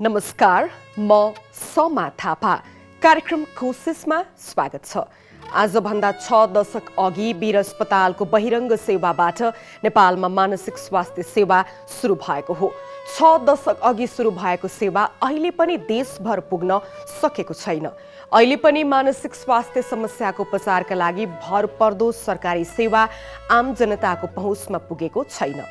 नमस्कार, म समा थापा। कार्यक्रम कोसिसमा स्वागत छ। आजभन्दा 6 दशक अघि वीर अस्पतालको बहिरङ्ग सेवाबाट नेपालमा मानसिक स्वास्थ्य सेवा सुरु भएको हो। 6 दशक अघि सुरु भएको सेवा अहिले पनि देशभर पुग्न सकेको छैन। अहिले पनि मानसिक स्वास्थ्य समस्याको उपचारका लागि भरपर्दो सरकारी सेवा आम जनताको पहुँचमा पुगेको छैन।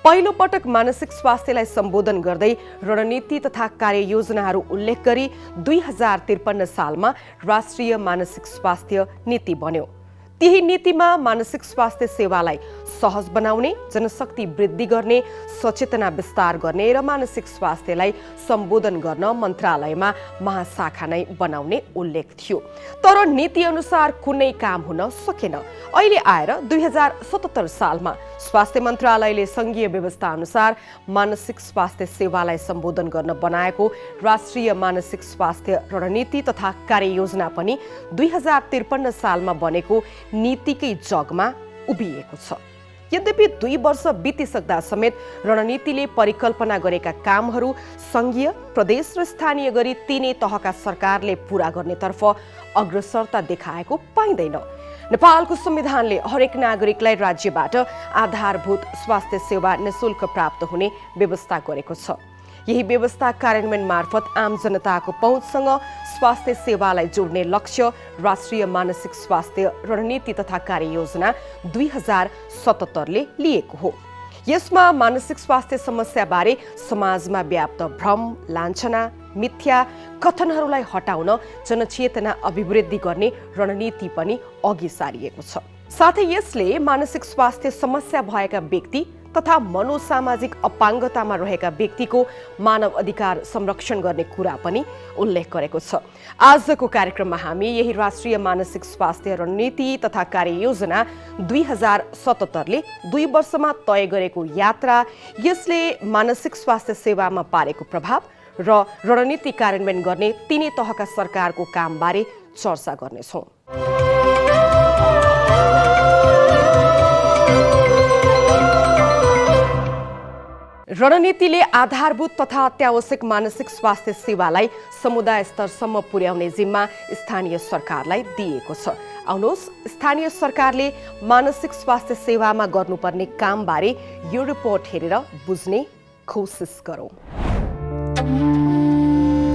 पहिलो पटक मानसिक स्वास्थ्यलाई सम्बोधन गर्दै रणनीति तथा कार्ययोजनाहरू उल्लेख गरी 2053 सालमा राष्ट्रिय मानसिक स्वास्थ्य नीति बन्यो। त्यही नीतिमा मानसिक स्वास्थ्य सेवालाई सहज बनाउने, जनशक्ति वृद्धि गर्ने, सचेतना विस्तार गर्ने र मानसिक स्वास्थ्यलाई सम्बोधन गर्न मन्त्रालयमा महाशाखा नै बनाउने उल्लेख थियो। तर नीति अनुसार कुनै काम हुन सकेन। अहिले आएर 2077 सालमा स्वास्थ्य मन्त्रालयले सङ्घीय व्यवस्था अनुसार मानसिक स्वास्थ्य सेवालाई सम्बोधन गर्न बनाएको राष्ट्रिय मानसिक स्वास्थ्य रणनीति तथा कार्ययोजना पनि 2053 सालमा बनेको नीतिकै जगमा उभिएको छ। यद्यपि 2 वर्ष बितिसक्दा समेत रणनीतिले परिकल्पना गरेका कामहरू सङ्घीय, प्रदेश र स्थानीय गरी तीनै तहका सरकारले पूरा गर्नेतर्फ अग्रसरता देखाएको पाइँदैन। नेपालको संविधानले हरेक नागरिकलाई राज्यबाट आधारभूत स्वास्थ्य सेवा निशुल्क प्राप्त हुने व्यवस्था गरेको छ। यही व्यवस्था कार्यान्वयन मार्फत आम जनताको पहुँचसँग स्वास्थ्य सेवालाई जोड्ने लक्ष्य राष्ट्रिय मानसिक स्वास्थ्य रणनीति तथा कार्ययोजना 2077 ले लिएको हो। यसमा मानसिक स्वास्थ्य समस्याबारे समाजमा व्याप्त भ्रम, लान्छना, मिथ्या कथनहरूलाई हटाउन जनचेतना अभिवृद्धि गर्ने रणनीति पनि अघि सारिएको छ। साथै यसले मानसिक स्वास्थ्य समस्या भएका व्यक्ति तथा मनोसामाजिक अपाङ्गतामा रहेका व्यक्तिको मानव अधिकार संरक्षण गर्ने कुरा पनि उल्लेख गरेको छ। आजको कार्यक्रममा हामी यही राष्ट्रिय मानसिक स्वास्थ्य रणनीति तथा कार्ययोजना 2077 ले 2 वर्षमा तय गरेको यात्रा, यसले मानसिक स्वास्थ्य सेवामा पारेको प्रभाव र रणनीति कार्यान्वयन गर्ने तीनै तहका सरकारको कामबारे चर्चा गर्नेछौँ। रणनीतिले आधारभूत तथा अत्यावश्यक मानसिक स्वास्थ्य सेवालाई समुदाय स्तरसम्म पुर्याउने जिम्मा स्थानीय सरकारलाई दिएको छ। आउनुहोस्, स्थानीय सरकारले मानसिक स्वास्थ्य सेवामा गर्नुपर्ने कामबारे यो रिपोर्ट हेरेर बुझ्ने कोसिस गरौँ।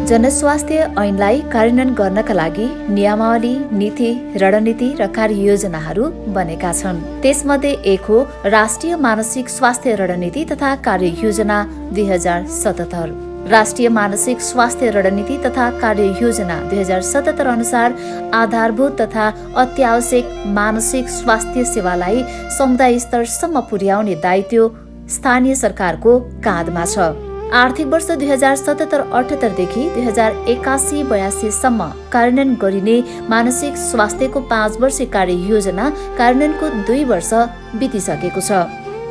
जनस्वास्थ्य ऐनलाई कार्यान्वयन गर्नका लागि नियमावली, नीति, रणनीति र कार्ययोजनाहरू बनेका छन्। त्यसमध्ये एक हो राष्ट्रिय मानसिक स्वास्थ्य रणनीति तथा कार्ययोजना 2077। राष्ट्रिय मानसिक स्वास्थ्य रणनीति तथा कार्ययोजना 2077 अनुसार आधारभूत तथा अत्यावश्यक मानसिक स्वास्थ्य सेवालाई समुदाय स्तरसम्म पुर्याउने दायित्व स्थानीय सरकारको काँधमा छ। आर्थिक वर्ष 2077-78 देखि 2081-82 सम्म कार्यान्वयन गरिने मानसिक स्वास्थ्यको 5 वर्षीय कार्ययोजना कार्यान्वयनको 2 वर्ष बितिसकेको छ।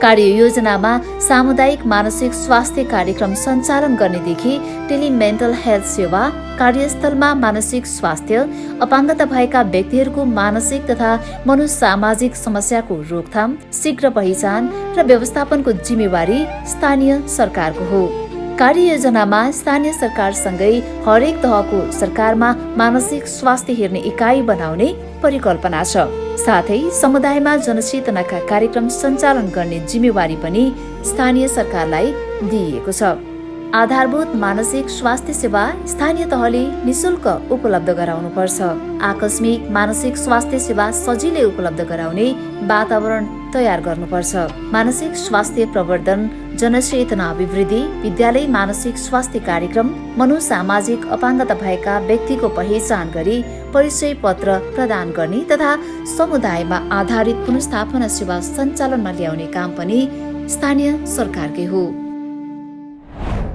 कार्ययोजनामा सामुदायिक मानसिक स्वास्थ्य कार्यक्रम सञ्चालन गर्नेदेखि टेलिमेन्टल हेल्थ सेवा, कार्यस्थलमा मानसिक स्वास्थ्य, अपाङ्गता भएका व्यक्तिहरूको मानसिक तथा मनोसामाजिक समस्याको रोकथाम, शीघ्र पहिचान र व्यवस्थापनको जिम्मेवारी स्थानीय सरकारको हो। कार्ययोजनामा स्थानीय सरकारसँगै हरेक तहको सरकारमा मानसिक स्वास्थ्य हेर्ने इकाइ बनाउने परिकल्पना छ। साथै समुदायमा जनचेतनाका कार्यक्रम सञ्चालन गर्ने जिम्मेवारी पनि स्थानीय सरकारलाई दिइएको छ। आधारभूत मानसिक स्वास्थ्य सेवा स्थानीय तहले निशुल्क उपलब्ध गराउनुपर्छ। आकस्मिक मानसिक स्वास्थ्य सेवा सजिलै उपलब्ध गराउने वातावरण तयार गर्नुपर्छ। मानसिक स्वास्थ्य प्रवर्धन, जनचेतना अभिवृद्धि, विद्यालय मानसिक स्वास्थ्य कार्यक्रम, मनोसामाजिक अपाङ्गता भएका व्यक्तिको पहिचान गरी परिचय पत्र प्रदान गर्ने तथा समुदायमा आधारित पुनर्स्थापना सेवा सञ्चालनमा ल्याउने काम पनि स्थानीय सरकारकै हो।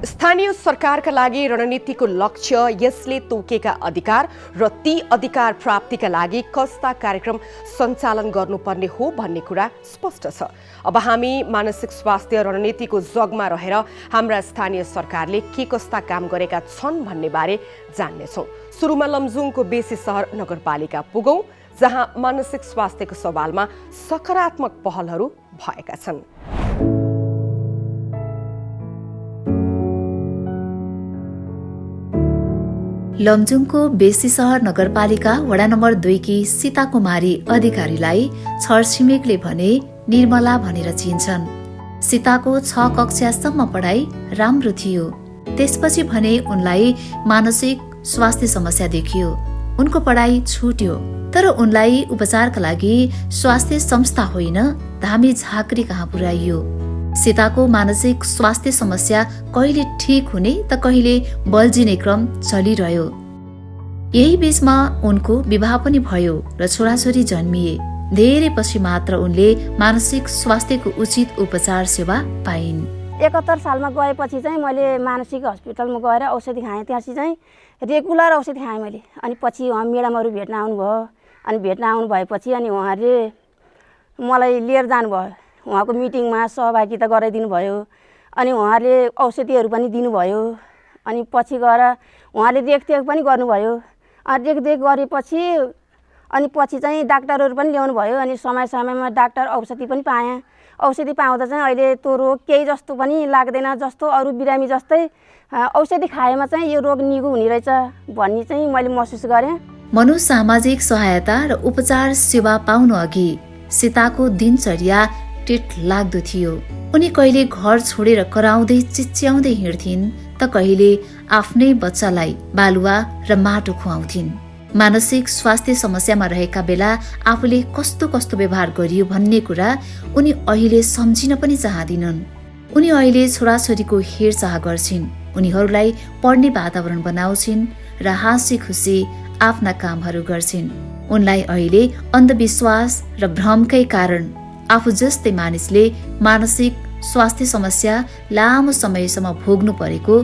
स्थानीय सरकारका लागि रणनीतिको लक्ष्य, यसले तोकेका अधिकार र ती अधिकार प्राप्तिका लागि कस्ता कार्यक्रम सञ्चालन गर्नुपर्ने हो भन्ने कुरा स्पष्ट छ। अब हामी मानसिक स्वास्थ्य रणनीतिको जगमा रहेर हाम्रा स्थानीय सरकारले के कस्ता काम गरेका छन् भन्ने बारे जान्नेछौँ। सुरुमा लमजुङको बेसी सहर नगरपालिका पुगौँ, जहाँ मानसिक स्वास्थ्यको सवालमा सकारात्मक पहलहरू भएका छन्। लमजुङको बेसी सहर नगरपालिका वडा नम्बर 2 की सीता कुमारी अधिकारीलाई छरछिमेकले भने निर्मला भनेर चिन्छन्। सीताको 6 कक्षासम्म पढाइ राम्रो थियो। त्यसपछि भने उनलाई मानसिक स्वास्थ्य समस्या देखियो। उनको पढाइ छुट्यो। तर उनलाई उपचारका लागि स्वास्थ्य संस्था होइन धामी झाँक्री कहाँ पुर्याइयो। सीताको मानसिक स्वास्थ्य समस्या कहिले ठिक हुने त कहिले बल्झिने क्रम चलिरह्यो। यही बीचमा उनको विवाह पनि भयो र छोराछोरी जन्मिए। धेरै पछि मात्र उनले मानसिक स्वास्थ्यको उचित उपचार सेवा पाइन्। 71 सालमा गएपछि चाहिँ मैले मानसिक हस्पिटलमा गएर औषधि खाएँ। त्यहाँपछि चाहिँ रेगुलर औषधि खाएँ मैले। अनि पछि उहाँ म्याडमहरू भेट्न आउनुभयो। अनि भेट्न आउनु भएपछि अनि उहाँहरूले मलाई लिएर जानुभयो। उहाँको मिटिङमा सहभागिता गराइदिनु भयो। अनि उहाँहरूले औषधिहरू पनि दिनुभयो। अनि पछि गएर उहाँले देखरेख पनि गर्नुभयो। देखरेख गरेपछि अनि पछि चाहिँ डाक्टरहरू पनि ल्याउनु भयो। अनि समय समयमा डाक्टर औषधि पनि पाएँ। औषधि पाउँदा चाहिँ अहिले त्यो रोग केही जस्तो पनि लाग्दैन। जस्तो अरू बिरामी जस्तै औषधि खाएमा चाहिँ यो रोग निगो हुने रहेछ भन्ने चाहिँ मैले महसुस गरेँ। मनोसामाजिक सहायता र उपचार सेवा पाउनु अघि सीताको दिनचर्या टिट लाग्दो थियो। उनी कहिले घर छोडेर कराउँदै चिच्याउँदै हिँड्थिन् त कहिले आफ्नै बच्चालाई बालुवा र माटो खुवाउँथिन्। मानसिक स्वास्थ्य समस्यामा रहेका बेला आफूले कस्तो कस्तो व्यवहार गरियो भन्ने कुरा उनी अहिले सम्झिन पनि चाहदिनन्। उनी अहिले छोराछोरीको हेरचाह गर्छिन्। उनीहरूलाई पढ्ने वातावरण बनाउँछिन् र हाँसी खुसी आफ्ना कामहरू गर्छिन्। उनलाई अहिले अन्धविश्वास र भ्रमकै कारण आफू जस्तै मानिसले मानसिक स्वास्थ्य समस्या लामो समयसम्म भोग्नु परेको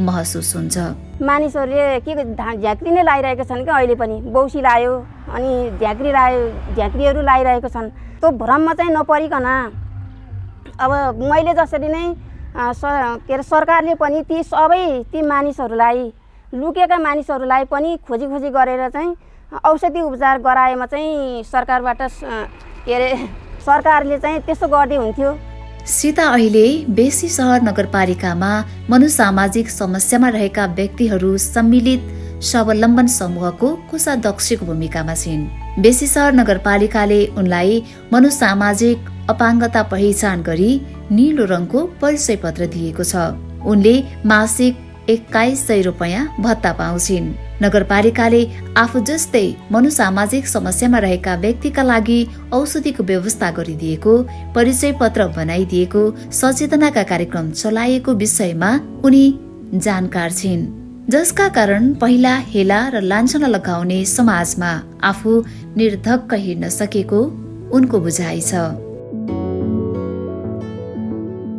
महसुस हुन्छ। मानिसहरूले के झाँक्री नै लाइरहेका छन् क्या। अहिले पनि बौसी लायो अनि झाँक्रीहरू लाइरहेको छन्। त्यो भ्रममा चाहिँ नपरिकन अब मैले जसरी नै के अरे सरकारले पनि ती मानिसहरूलाई लुकेका मानिसहरूलाई पनि खोजी गरेर चाहिँ औषधि उपचार गराएमा चाहिँ सरकारबाट के अरे सरकारले चाहिँ त्यस्तो गर्दै हुन्थ्यो। सीता अहिले बेसी सहर नगरपालिकामा मनोसामाजिक समस्यामा रहेका व्यक्तिहरू सम्मिलित स्वावलम्बन समूहको कोषाध्यक्षको भूमिकामा छिन्। बेसी सहर नगरपालिकाले उनलाई मनोसामाजिक अपाङ्गता पहिचान गरी नीलो रङको परिचय पत्र दिएको छ। उनले मासिक 2100 रुपैयाँ भत्ता पाउँछिन्। नगरपालिकाले आफू जस्तै मनोसामाजिक समस्यामा रहेका व्यक्तिका लागि औषधिको व्यवस्था गरिदिएको, परिचय पत्र बनाइदिएको, सचेतनाका कार्यक्रम चलाएको विषयमा उनी जानकार छिन्। जसका कारण पहिला हेला र लाञ्छना लगाउने समाजमा आफू निर्धक्क हिँड्न सकेको उनको बुझाइ छ।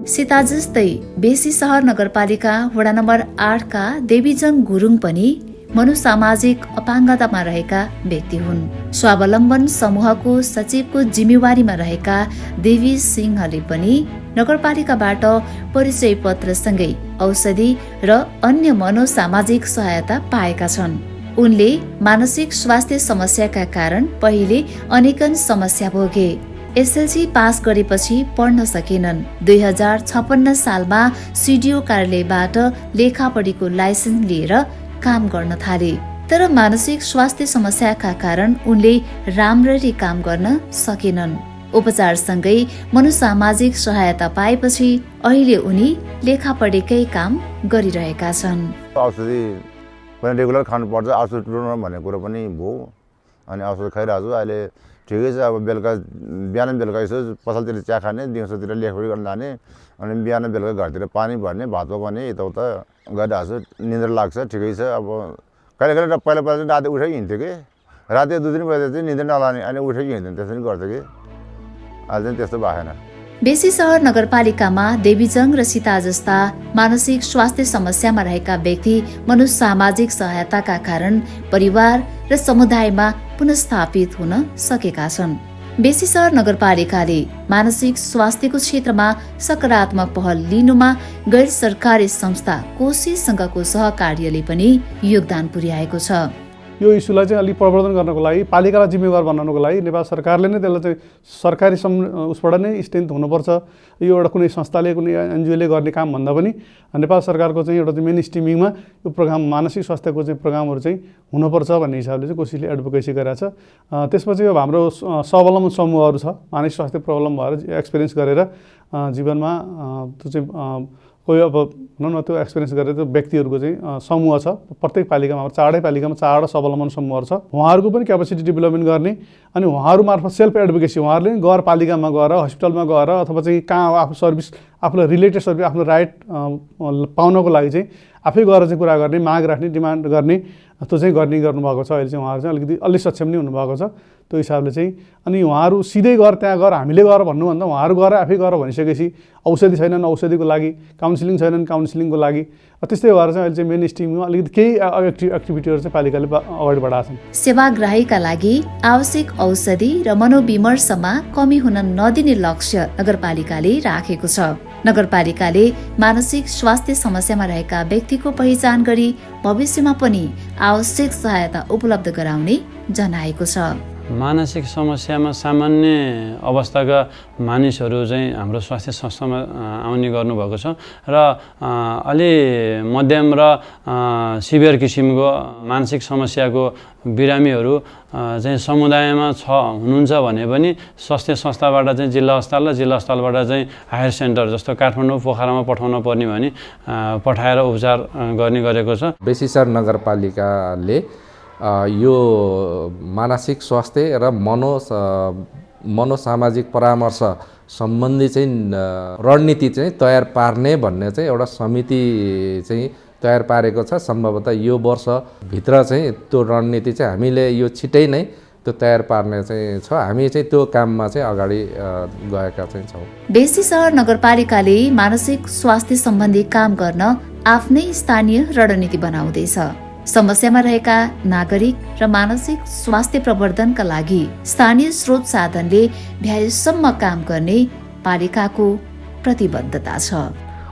सीता जस्तै बेसी सहर नगरपालिका वडा नम्बर 8 का देवीजङ गुरुङ पनि मनोसामाजिक अपाङ्गतामा रहेका व्यक्ति हुन्। स्वावलम्बन समूहको सचिवको जिम्मेवारीमा रहेका देवी सिंहले पनि नगरपालिकाबाट परिचय पत्रसँगै औषधि र अन्य मनोसामाजिक सहायता पाएका छन्। उनले मानसिक स्वास्थ्य समस्याका कारण पहिले अनेकन समस्या भोगे। एसएलसी पास गरेपछि पढ्न सकेनन्। 2056 सालमा सिडिओ कार्यालयबाट लेखापढीको लाइसेन्स लिएर काम गर्न थाले। तर मानसिक स्वास्थ्य समस्याका कारण उनले राम्ररी काम गर्न सकेनन्। उपचारसँगै मनोसामाजिक सहायता पाएपछि अहिले उनी लेखापढीकै काम गरिरहेका छन्। औषधि पनि रेगुलर खानुपर्छ। औषधि टुट्नु भन्ने कुरो पनि भयो। अनि औषधि खाइरहेको छु। अहिले ठिकै छ। अब बिहान बेलुका यसो पसलतिर चिया खाने, दिउँसोतिर लेखपढी गर्न जाने, अनि बिहान बेलुका घरतिर पानी भर्ने, भात पकाउने, यताउता गरिरहेको छु। निन्द्रा लाग्छ। ठिकै छ। अब कहिले पहिला चाहिँ राति उठेर हिँड्थ्यो कि राति 2-3 बजे चाहिँ निन्द्रा नलाने, अनि उठेर हिँड्थ्यो। त्यसरी गर्थ्यो कि अहिले चाहिँ त्यस्तो भएन। बेसी सहर नगरपालिकामा देवीजङ र सीता जस्ता मानसिक स्वास्थ्य समस्यामा रहेका व्यक्ति मनोसामाजिक सहायताका कारण परिवार र समुदायमा पुनर्स्थापित हुन सकेका छन्। बेसी सहर नगरपालिकाले मानसिक स्वास्थ्यको क्षेत्रमा सकारात्मक पहल लिनुमा गैर सरकारी संस्था कोशीसँगको सहकार्यले पनि योगदान पुर्याएको छ। यो इस्युलाई चाहिँ अलिक प्रवर्धन गर्नको लागि पालिकालाई जिम्मेवार बनाउनको लागि नेपाल सरकारले नै त्यसलाई चाहिँ सरकारी उसबाट नै स्ट्रेन्थ हुनुपर्छ। यो एउटा कुनै संस्थाले कुनै एनजिओले गर्ने काम भन्दा पनि नेपाल सरकारको चाहिँ एउटा चाहिँ मेन स्ट्रिमिङमा यो प्रोग्राम मानसिक स्वास्थ्यको चाहिँ प्रोग्रामहरू चाहिँ हुनुपर्छ भन्ने हिसाबले चाहिँ कोसिसले एडभोकेसी गरेको छ। त्यसपछि अब हाम्रो स्वावलम्बन समूहहरू छ, मानसिक स्वास्थ्य प्रब्लम भएर एक्सपिरियन्स गरेर जीवनमा त्यो चाहिँ कोही अब भनौँ न त्यो एक्सपिरियन्स गरेर त्यो व्यक्तिहरूको चाहिँ समूह छ। प्रत्येक पालिकामा 4 पालिकामा 4 स्वावलम्बन समूहहरू छ। उहाँहरूको पनि क्यापेसिटी डेभलपमेन्ट गर्ने अनि उहाँहरू मार्फत सेल्फ एडभोकेसी उहाँहरूले गएर पालिकामा गएर हस्पिटलमा गएर अथवा चाहिँ कहाँ आफू सर्भिस आफूलाई रिलेटेड सर्भिस आफ्नो राइट पाउनको लागि चाहिँ आफै गएर चाहिँ कुरा गर्ने, माग राख्ने, डिमान्ड गर्ने त्यो चाहिँ गर्नुभएको छ। अहिले चाहिँ उहाँहरू चाहिँ अलिकति अलि सक्षम नै हुनुभएको छ त्यो हिसाबले चाहिँ। अनि उहाँहरू सिधै गएर त्यहाँ गएर हामीले गएर भन्नुभन्दा उहाँहरू गएर आफै गएर भनिसकेपछि औषधि छैनन् औषधिको लागि, काउन्सिलिङ छैनन् काउन्सिलिङको लागि, त्यस्तै भएर चाहिँ अहिले चाहिँ मेन स्ट्रिममा अलिकति केही एक्टिभिटीहरू चाहिँ पालिकाले अगाडि बढाएको छन्। सेवाग्राहीका लागि आवश्यक औषधि र मनोविमर्शमा कमी हुन नदिने लक्ष्य नगरपालिकाले राखेको छ। नगरपालिकाले मानसिक स्वास्थ्य समस्यामा रहेका व्यक्तिको पहिचान गरी भविष्यमा पनि आवश्यक सहायता उपलब्ध गराउने जनाएको छ। मानसिक समस्यामा सामान्य अवस्थाका मानिसहरू चाहिँ हाम्रो स्वास्थ्य संस्थामा आउने गर्नुभएको छ र अलि मध्यम र सिभियर किसिमको मानसिक समस्याको बिरामीहरू चाहिँ समुदायमा हुनुहुन्छ भने पनि स्वास्थ्य संस्थाबाट चाहिँ जिल्ला अस्पताल र जिल्ला अस्पतालबाट चाहिँ हायर सेन्टर जस्तो काठमाडौँ पोखरामा पठाउन पर्ने भने पठाएर उपचार गर्ने गरेको छ। बेसीसर नगरपालिकाले यो मानसिक स्वास्थ्य र मनोसामाजिक परामर्श सम्बन्धी चाहिँ रणनीति चाहिँ तयार पार्ने भन्ने चाहिँ एउटा समिति चाहिँ तयार पारेको छ। सम्भवतः यो वर्षभित्र चाहिँ त्यो रणनीति चाहिँ हामीले यो छिटै नै त्यो तयार पार्ने चाहिँ छ। हामी चाहिँ त्यो काममा चाहिँ अगाडि गएका चाहिँ छौँ। बेसीसर नगरपालिकाले मानसिक स्वास्थ्य सम्बन्धी काम गर्न आफ्नै स्थानीय रणनीति बनाउँदैछ। समस्यामा रहेका नागरिक र मानसिक स्वास्थ्य प्रवर्धनका लागि स्थानीय स्रोत साधनले भ्याएसम्म काम गर्ने पालिकाको प्रतिबद्धता छ।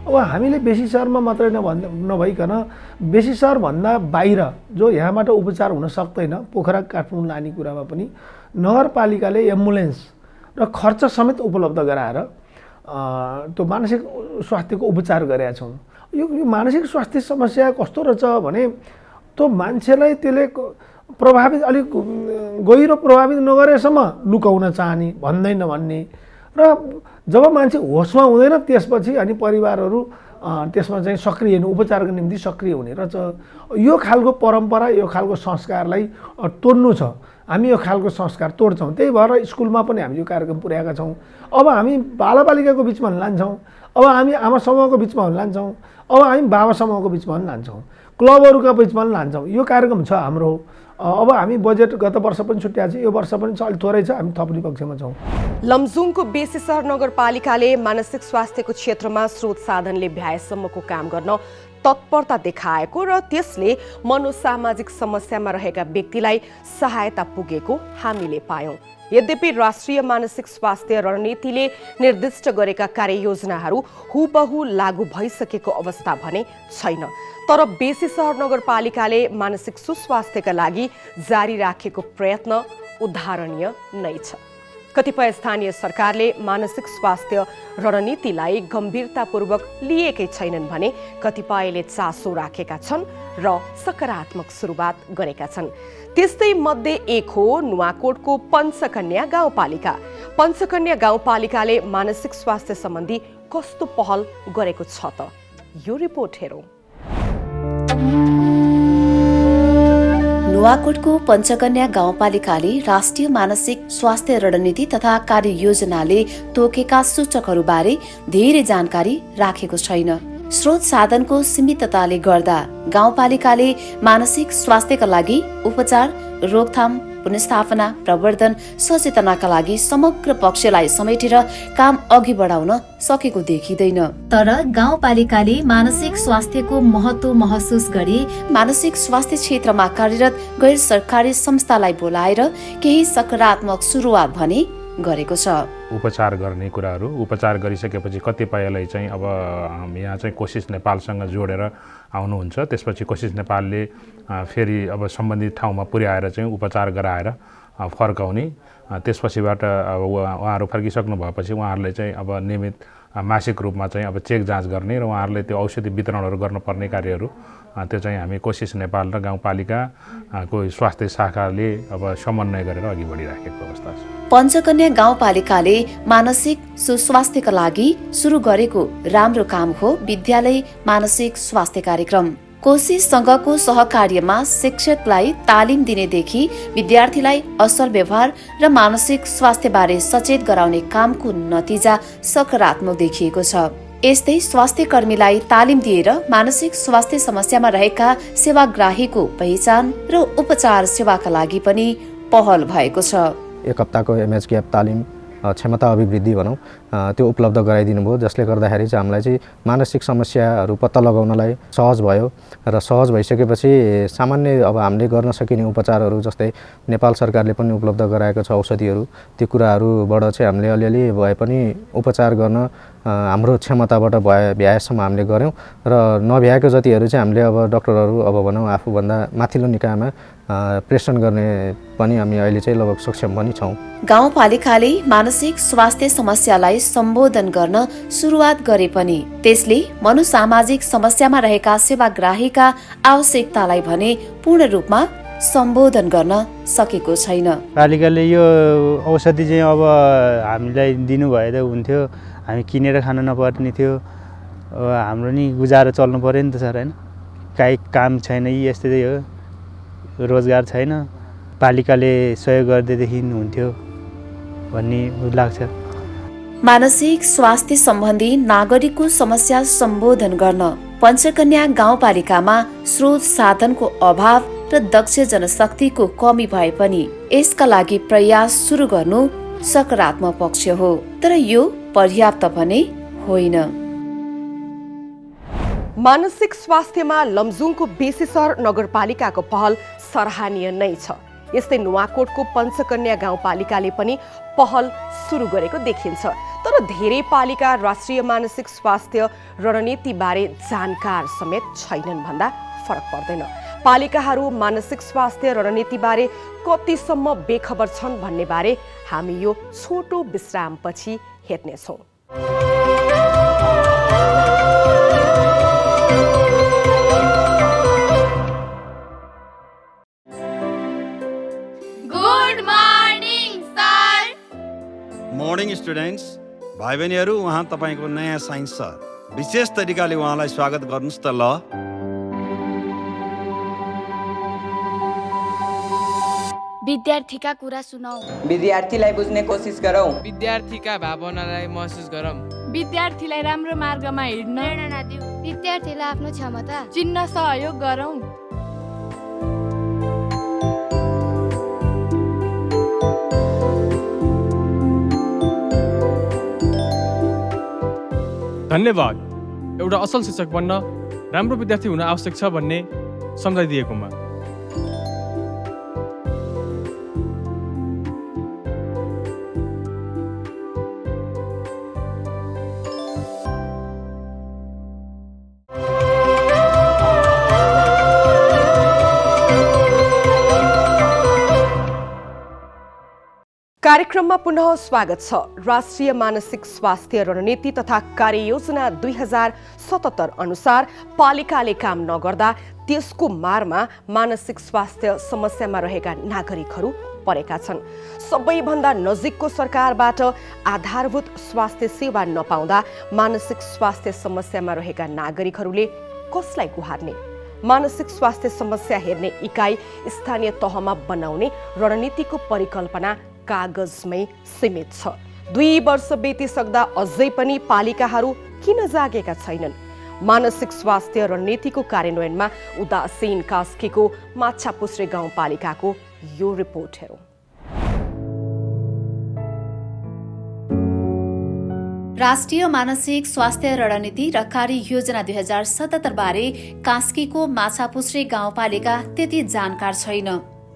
अब हामीले बेसीसरमा मात्रै नभइकन बेसीसरभन्दा बाहिर जो यहाँबाट उपचार हुन सक्दैन पोखरा काठमाडौँ लाने कुरामा पनि नगरपालिकाले एम्बुलेन्स र खर्च समेत उपलब्ध गराएर त्यो मानसिक स्वास्थ्यको उपचार गरेका छौँ। यो मानसिक स्वास्थ्य समस्या कस्तो रहेछ भने त्यो मान्छेलाई त्यसले प्रभावित अलिक गहिरो प्रभावित नगरेसम्म लुकाउन चाहने, भन्दै नभन्ने र जब मान्छे होसमा हुँदैन त्यसपछि अनि परिवारहरू त्यसमा चाहिँ सक्रिय हुने, उपचारको निम्ति सक्रिय हुने रहेछ। यो खालको परम्परा, यो खालको संस्कारलाई तोड्नु छ। हामी यो खालको संस्कार तोड्छौँ। त्यही भएर स्कुलमा पनि हामी यो कार्यक्रम पुर्याएका छौँ। अब हामी बालबालिकाको बिचमा लान्छौँ, अब हामी आमा समूहको बिचमा लान्छौँ, अब हामी बाबा समूहको बिचमा लान्छौँ, क्लबहरूका बिचमा लान्छौँ। यो कार्यक्रम छ हाम्रो। अब हामी बजेट गत वर्ष पनि छुट्याएको छ, यो वर्ष पनि अलिक थोरै छ, हामी थप्ने पक्षमा छौँ। लमजुङको बेसीसर नगरपालिकाले मानसिक स्वास्थ्यको क्षेत्रमा स्रोत साधनले भ्याएसम्मको काम गर्न तत्परता देखाएको र त्यसले मनोसामाजिक समस्यामा रहेका व्यक्तिलाई सहायता पुगेको हामीले पायौँ। यद्यपि राष्ट्रिय मानसिक स्वास्थ्य रणनीतिले निर्दिष्ट गरेका कार्ययोजनाहरू हुबहु लागू भइसकेको अवस्था भने छैन। तर बेसीसर नगरपालिकाले मानसिक सुस्वास्थ्यका लागि जारी राखेको प्रयत्न उदाहरणीय नै छ। कतिपय स्थानीय सरकारले मानसिक स्वास्थ्य रणनीतिलाई गम्भीरतापूर्वक लिएकै छैनन् भने कतिपयले चासो राखेका छन् र सकारात्मक सुरुवात गरेका छन्। त्यस्तै मध्ये एक हो नुवाकोटको पञ्चकन्या गाउँपालिका। पञ्चकन्या गाउँपालिकाले मानसिक स्वास्थ्य सम्बन्धी कस्तो पहल गरेको छ त यो रिपोर्ट हेरौँ। नुवाकोटको पञ्चकन्या गाउँपालिकाले राष्ट्रिय मानसिक स्वास्थ्य रणनीति तथा कार्ययोजनाले तोकेका सूचकहरूबारे धेरै जानकारी राखेको छैन। स्रोत साधनको सीमितताले गर्दा गाउँपालिकाले मानसिक स्वास्थ्यका लागि उपचार, रोकथाम, पुनर्स्थापना, प्रवर्धन, सचेतनाका लागि समग्र पक्षलाई समेटेर काम अघि बढाउन सकेको देखिँदैन। तर गाउँपालिकाले मानसिक स्वास्थ्यको महत्त्व महसुस गरी मानसिक स्वास्थ्य क्षेत्रमा कार्यरत गैर सरकारी संस्थालाई बोलाएर केही सकारात्मक सुरुवात भने गरेको छ। उपचार गर्ने कुराहरू उपचार गरिसकेपछि कतिपयलाई चाहिँ अब यहाँ चाहिँ कोसिस नेपालसँग जोडेर आउनुहुन्छ। त्यसपछि कोसिस नेपालले फेरि अब सम्बन्धित ठाउँमा पुर्याएर चाहिँ उपचार गराएर फर्काउने। त्यसपछिबाट अब उहाँहरू फर्किसक्नु भएपछि उहाँहरूले चाहिँ अब नियमित मासिक रूपमा चाहिँ अब चेक जाँच गर्ने र उहाँहरूले त्यो औषधि वितरणहरू गर्नुपर्ने कार्यहरू त्यो चाहिँ हामी कोसिस नेपाल र गाउँपालिकाको स्वास्थ्य शाखाले अब समन्वय गरेर अघि बढिराखेको अवस्था छ। पञ्चकन्या गाउँपालिकाले मानसिक सुस्वास्थ्यका लागि सुरु गरेको राम्रो काम हो विद्यालय मानसिक स्वास्थ्य कार्यक्रम। कोसिससँगको सहकार्यमा शिक्षकलाई तालिम दिनेदेखि विद्यार्थीलाई असल व्यवहार र मानसिक स्वास्थ्यबारे सचेत गराउने कामको नतिजा सकारात्मक देखिएको छ। यस्तै स्वास्थ्य कर्मीलाई तालिम दिएर मानसिक स्वास्थ्य समस्यामा रहेका सेवाग्राहीको पहिचान र उपचार सेवाका लागि पनि पहल भएको छ। एक हप्ताको एमएचकेएफ तालिम क्षमता अभिवृद्धि भनौँ त्यो उपलब्ध गराइदिनु भयो, जसले गर्दाखेरि चाहिँ हामीलाई चाहिँ मानसिक समस्याहरू पत्ता लगाउनलाई सहज भयो र सहज भइसकेपछि सामान्य अब हामीले गर्न सकिने उपचारहरू जस्तै नेपाल सरकारले पनि उपलब्ध गराएको छ औषधिहरू, त्यो कुराहरूबाट चाहिँ हामीले अलिअलि भए पनि उपचार गर्न हाम्रो क्षमताबाट भ्याएसम्म हामीले गऱ्यौँ र नभ्याएको जतिहरू चाहिँ हामीले अब डक्टरहरू अब भनौँ आफूभन्दा माथिल्लो निकायमा प्रेषण गर्ने पनि हामी अहिले चाहिँ लगभग सक्षम पनि छौँ। गाउँपालिकाले मानसिक स्वास्थ्य समस्यालाई सम्बोधन गर्न सुरुवात गरे पनि त्यसले मनोसामाजिक समस्यामा रहेका सेवाग्राहीका आवश्यकतालाई भने पूर्ण रूपमा सम्बोधन गर्न सकेको छैन। पालिकाले यो औषधि चाहिँ अब हामीलाई दिनुभए त हुन्थ्यो, हामी किनेर खान नपर्ने थियो। हाम्रो नि गुजारा चल्नु पर्यो नि त सर, होइन? काहीँ काम छैन, यस्तै हो, रोजगार छैन। पालिकाले सहयोग गरिदिएदेखि हुन्थ्यो भन्ने लाग्छ। मानसिक स्वास्थ्य सम्बन्धी नागरिकको समस्या सम्बोधन गर्न पञ्चकन्या गाउँपालिकामा स्रोत साधनको अभाव र दक्ष जनशक्तिको कमी भए पनि यसका लागि प्रयास सुरु गर्नु सकारात्मक पक्ष हो, तर यो पर्याप्त भने होइन। मानसिक स्वास्थ्यमा लमजुङको बेसीसर नगरपालिकाको पहल सराहनीय नै छ। यस्तै नुवाकोटको पञ्चकन्या गाउँपालिकाले पनि पहल सुरु गरेको देखिन्छ, तर धेरै पालिका राष्ट्रिय मानसिक स्वास्थ्य रणनीतिबारे जानकार समेत छैनन् भन्दा फरक पर्दैन। पालिकाहरू मानसिक स्वास्थ्य रणनीतिबारे कतिसम्म बेखबर छन् भन्ने बारे हामी यो छोटो विश्रामपछि हेर्नेछौँ। मर्निङ स्टुडेन्ट्स, भाइ बहिनीहरू, उहाँ तपाईँको नयाँ साइन्स सर, विशेष तरिकाले उहाँलाई स्वागत गर्नुहोस् त। ल, विद्यार्थीका कुरा सुनौ, विद्यार्थीलाई बुझ्ने कोसिस गरौँ, विद्यार्थीका भावनालाई महसुस गरौँ, विद्यार्थीलाई राम्रो मार्गमा हिँड्न प्रेरणा दिऊ, विद्यार्थीलाई आफ्नो क्षमता चिन्न सहयोग गरौँ। धन्यवाद। एउटा असल शिक्षक बन्न राम्रो विद्यार्थी हुन आवश्यक छ भन्ने सम्झाइदिएकोमा। कार्यक्रममा पुनः स्वागत छ। राष्ट्रिय मानसिक स्वास्थ्य रणनीति तथा कार्ययोजना 2077 अनुसार पालिकाले काम नगर्दा त्यसको मारमा मानसिक स्वास्थ्य समस्यामा रहेका नागरिकहरू परेका छन्। सबैभन्दा नजिकको सरकारबाट आधारभूत स्वास्थ्य सेवा नपाउँदा मानसिक स्वास्थ्य समस्यामा रहेका नागरिकहरूले कसलाई गुहार्ने? मानसिक स्वास्थ्य समस्या हेर्ने इकाइ स्थानीय तहमा बनाउने रणनीतिको परिकल्पना कागजमै सीमित छ। 2 वर्ष बितिसक्दा अझै पनि पालिकाहरू किन जागेका छैनन्? मानसिक स्वास्थ्य रणनीतिको कार्यान्वयनमा उदासीन कास्कीको माछापुछ्रे गाउँपालिकाको यो रिपोर्ट हेरौँ। राष्ट्रिय मानसिक स्वास्थ्य रणनीति र कार्ययोजना 2077 बारे कास्कीको माछापुछ्रे गाउँपालिका त्यति जानकार छैन।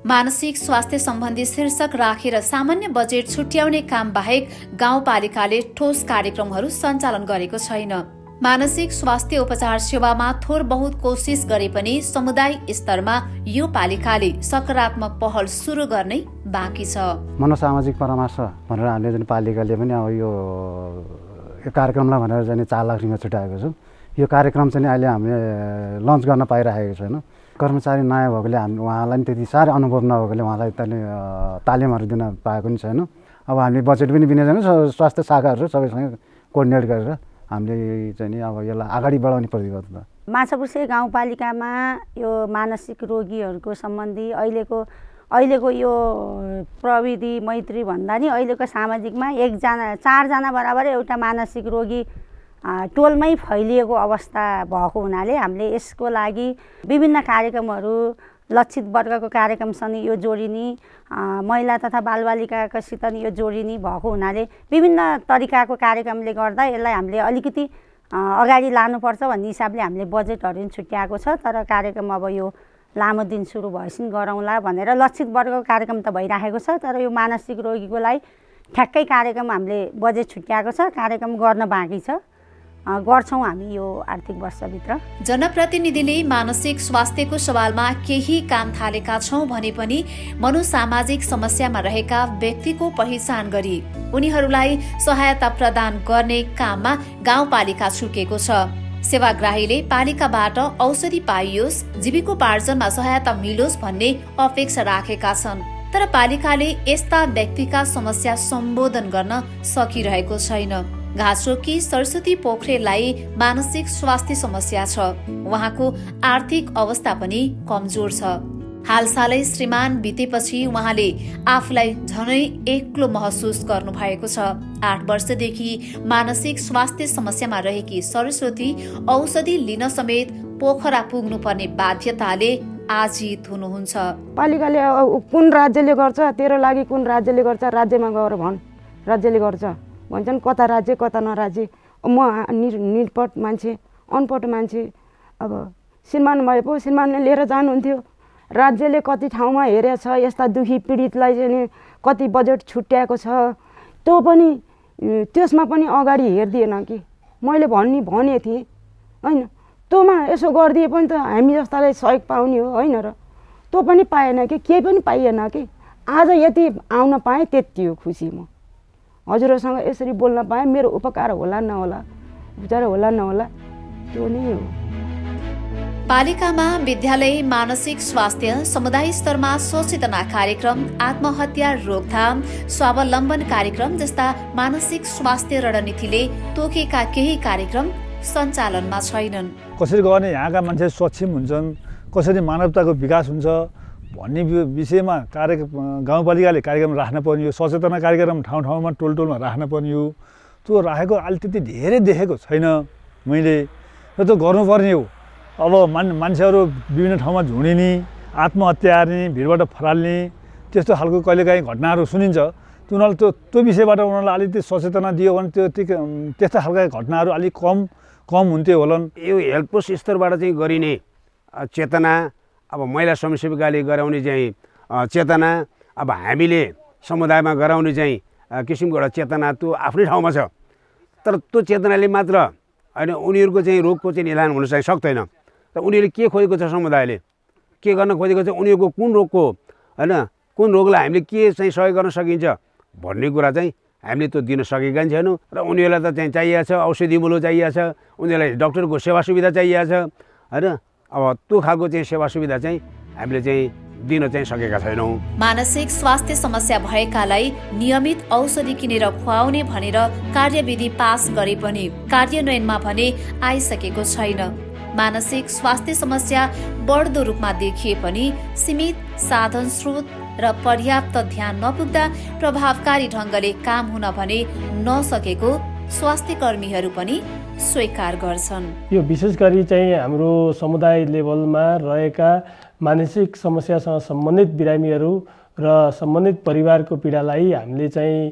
मानसिक स्वास्थ्य सम्बन्धी शीर्षक राखेर सामान्य बजेट छुट्याउने काम बाहेक गाउँपालिकाले ठोस कार्यक्रमहरू सञ्चालन गरेको छैन। मानसिक स्वास्थ्य उपचार सेवामा थोर बहुत कोसिस गरे पनि समुदाय स्तरमा यो पालिकाले सकारात्मक पहल सुरु गर्नै बाँकी छ। मनोसामाजिक परामर्श भनेर हामीले जुन पालिकाले पनि अब यो कार्यक्रमलाई भनेर चाहिँ 4 लाख रुपियाँ छुट्याएको छौँ। यो कार्यक्रम चाहिँ अहिले हामीले लन्च गर्न पाइरहेको छैन। कर्मचारी नयाँ भएकोले हामी उहाँलाई त्यति साह्रै अनुभव नभएकोले उहाँलाई तालिमहरू दिन पाएको पनि छैन। अब हामीले बजेट पनि विनियोजन स्वास्थ्य शाखाहरू सबैसँग कोर्डिनेट गरेर हामीले चाहिँ नि अब यसलाई अगाडि बढाउने प्रतिबद्धता। माछापुच्छ्रे गाउँपालिकामा यो मानसिक रोगीहरूको सम्बन्धी अहिलेको यो प्रविधि मैत्री भन्दा नि अहिलेको सामाजिकमा 4 जना बराबर एउटा मानसिक रोगी टोलमै फैलिएको अवस्था भएको हुनाले हामीले यसको लागि विभिन्न कार्यक्रमहरू लक्षित वर्गको कार्यक्रमसँग यो जोडिने, महिला तथा बालबालिकासित यो जोडिने भएको हुनाले विभिन्न तरिकाको कार्यक्रमले गर्दा यसलाई हामीले अलिकति अगाडि लानुपर्छ भन्ने हिसाबले हामीले बजेटहरू छुट्याएको छ। तर कार्यक्रम अब यो लामो दिन सुरु भएपछि गरौँला भनेर लक्षित वर्गको कार्यक्रम त भइराखेको छ। तर यो मानसिक रोगीको लागि ठ्याक्कै कार्यक्रम हामीले बजेट छुट्याएको छ, कार्यक्रम गर्न बाँकी छ, गर्छौँ हामी यो आर्थिक वर्षभित्र। जनप्रतिनिधिले मानसिक स्वास्थ्यको सवालमा केही काम थालेका छौँ भने पनि मनोसामाजिक समस्यामा रहेका व्यक्तिको पहिचान गरी उनीहरूलाई सहायता प्रदान गर्ने काममा गाउँपालिका छुटेको छ। सेवाग्राहीले पालिकाबाट औषधि पाइयोस्, जीविकोपार्जनमा सहायता मिलोस् भन्ने अपेक्षा राखेका छन्। तर पालिकाले यस्ता व्यक्तिका समस्या सम्बोधन गर्न सकिरहेको छैन। घाँसरोकी सरस्वती पोखरेललाई मानसिक स्वास्थ्य समस्या छ। उहाँको आर्थिक अवस्था पनि कमजोर छ। हालसालै श्रीमान बितेपछि उहाँले आफूलाई झनै एक्लो महसुस गर्नुभएको छ। 8 वर्षदेखि मानसिक स्वास्थ्य समस्यामा रहेकी सरस्वती औषधि लिन समेत पोखरा पुग्नुपर्ने बाध्यताले आजित हुनुहुन्छ। पालिकाले कुन राज्यले गर्छ, तेरो लागि कुन राज्यले गर्छ, राज्यमा गएर भन्, राज्यले गर्छ भन्छन्। कता राज्य कता नराज्य। म निरपट मान्छे, अनपट मान्छे, अब श्रीमान भए पो श्रीमानले लिएर जानुहुन्थ्यो। राज्यले कति ठाउँमा हेरेको छ, यस्ता दुखी पीडितलाई चाहिँ कति बजेट छुट्याएको छ, त्यो पनि त्यसमा पनि अगाडि हेरिदिएन कि। मैले भने थिएँ होइन, त्योमा यसो गरिदिए पनि त हामी जस्तालाई सहयोग पाउने हो होइन र, त्यो पनि पाएन कि, केही पनि पाइएन कि। आज यति आउन पाएँ त्यति हो खुसी। म हजुरहरूसँग यसरी बोल्न पाएँ, मेरो उपकार होला नहोला, उपचार होला नहोला, त्यो नै हो। पालिकामा विद्यालय मानसिक स्वास्थ्य, समुदाय स्तरमा सचेतना कार्यक्रम, आत्महत्या रोकथाम, स्वावलम्बन कार्यक्रम जस्ता मानसिक स्वास्थ्य रणनीतिले तोकेका केही कार्यक्रम सञ्चालनमा छैनन्। कसरी गर्ने यहाँका मान्छे सक्षम हुन्छन्, कसरी मानवताको विकास हुन्छ भन्ने विषयमा गाउँपालिकाले कार्यक्रम राख्न पर्ने हो। सचेतना कार्यक्रम ठाउँ ठाउँमा टोल टोलमा राख्न पर्ने हो। त्यो राखेको अहिले त्यति धेरै देखेको छैन मैले, र त्यो गर्नुपर्ने हो। अब मान्छेहरू विभिन्न ठाउँमा झुडिने, आत्महत्या गर्ने, भिडबाट फराल्ने त्यस्तो खालको कहिलेकाहीँ घटनाहरू सुनिन्छ। उनीहरूले त्यो विषयबाट उनीहरूलाई अलिकति सचेतना दियो भने त्यस्ता खालका घटनाहरू अलिक कम हुन्थ्यो होलान्। यो हेल्थ पोस्ट स्तरबाट चाहिँ गरिने चेतना, अब महिला स्वयंसेविकाले गराउने चाहिँ चेतना, अब हामीले समुदायमा गराउने चाहिँ किसिमको एउटा चेतना त्यो आफ्नै ठाउँमा छ। तर त्यो चेतनाले मात्र होइन, उनीहरूको चाहिँ रोगको चाहिँ निदान हुन चाहिँ सक्दैन। र उनीहरूले के खोजेको छ, समुदायले के गर्न खोजेको छ, उनीहरूको कुन रोगको होइन, कुन रोगलाई हामीले के चाहिँ सहयोग गर्न सकिन्छ भन्ने कुरा चाहिँ हामीले त्यो दिन सकेका छैनौँ। र उनीहरूलाई त चाहिँ चाहिएको छ औषधि मूल्य चाहिएको छ, उनीहरूलाई डक्टरको सेवा सुविधा चाहिएको छ होइन। अब त्यो खालको चाहिँ सेवा सुविधा चाहिँ हामीले चाहिँ दिन चाहिँ सकेका छैनौँ। मानसिक स्वास्थ्य समस्या भएकालाई नियमित औषधि किनेर खुवाउने भनेर कार्यविधि पास गरे पनि कार्यान्वयनमा भने आइसकेको छैन। मानसिक स्वास्थ्य समस्या बढ्दो रूपमा देखिए पनि सीमित साधन स्रोत र पर्याप्त ध्यान नपुग्दा प्रभावकारी ढङ्गले काम हुन भने नसकेको स्वास्थ्य कर्मीहरू पनि स्वीकार गर्छन्। यो विशेष गरी चाहिँ हाम्रो समुदाय लेभलमा रहेका मानसिक समस्यासँग सम्बन्धित बिरामीहरू र सम्बन्धित परिवारको पीडालाई हामीले चाहिँ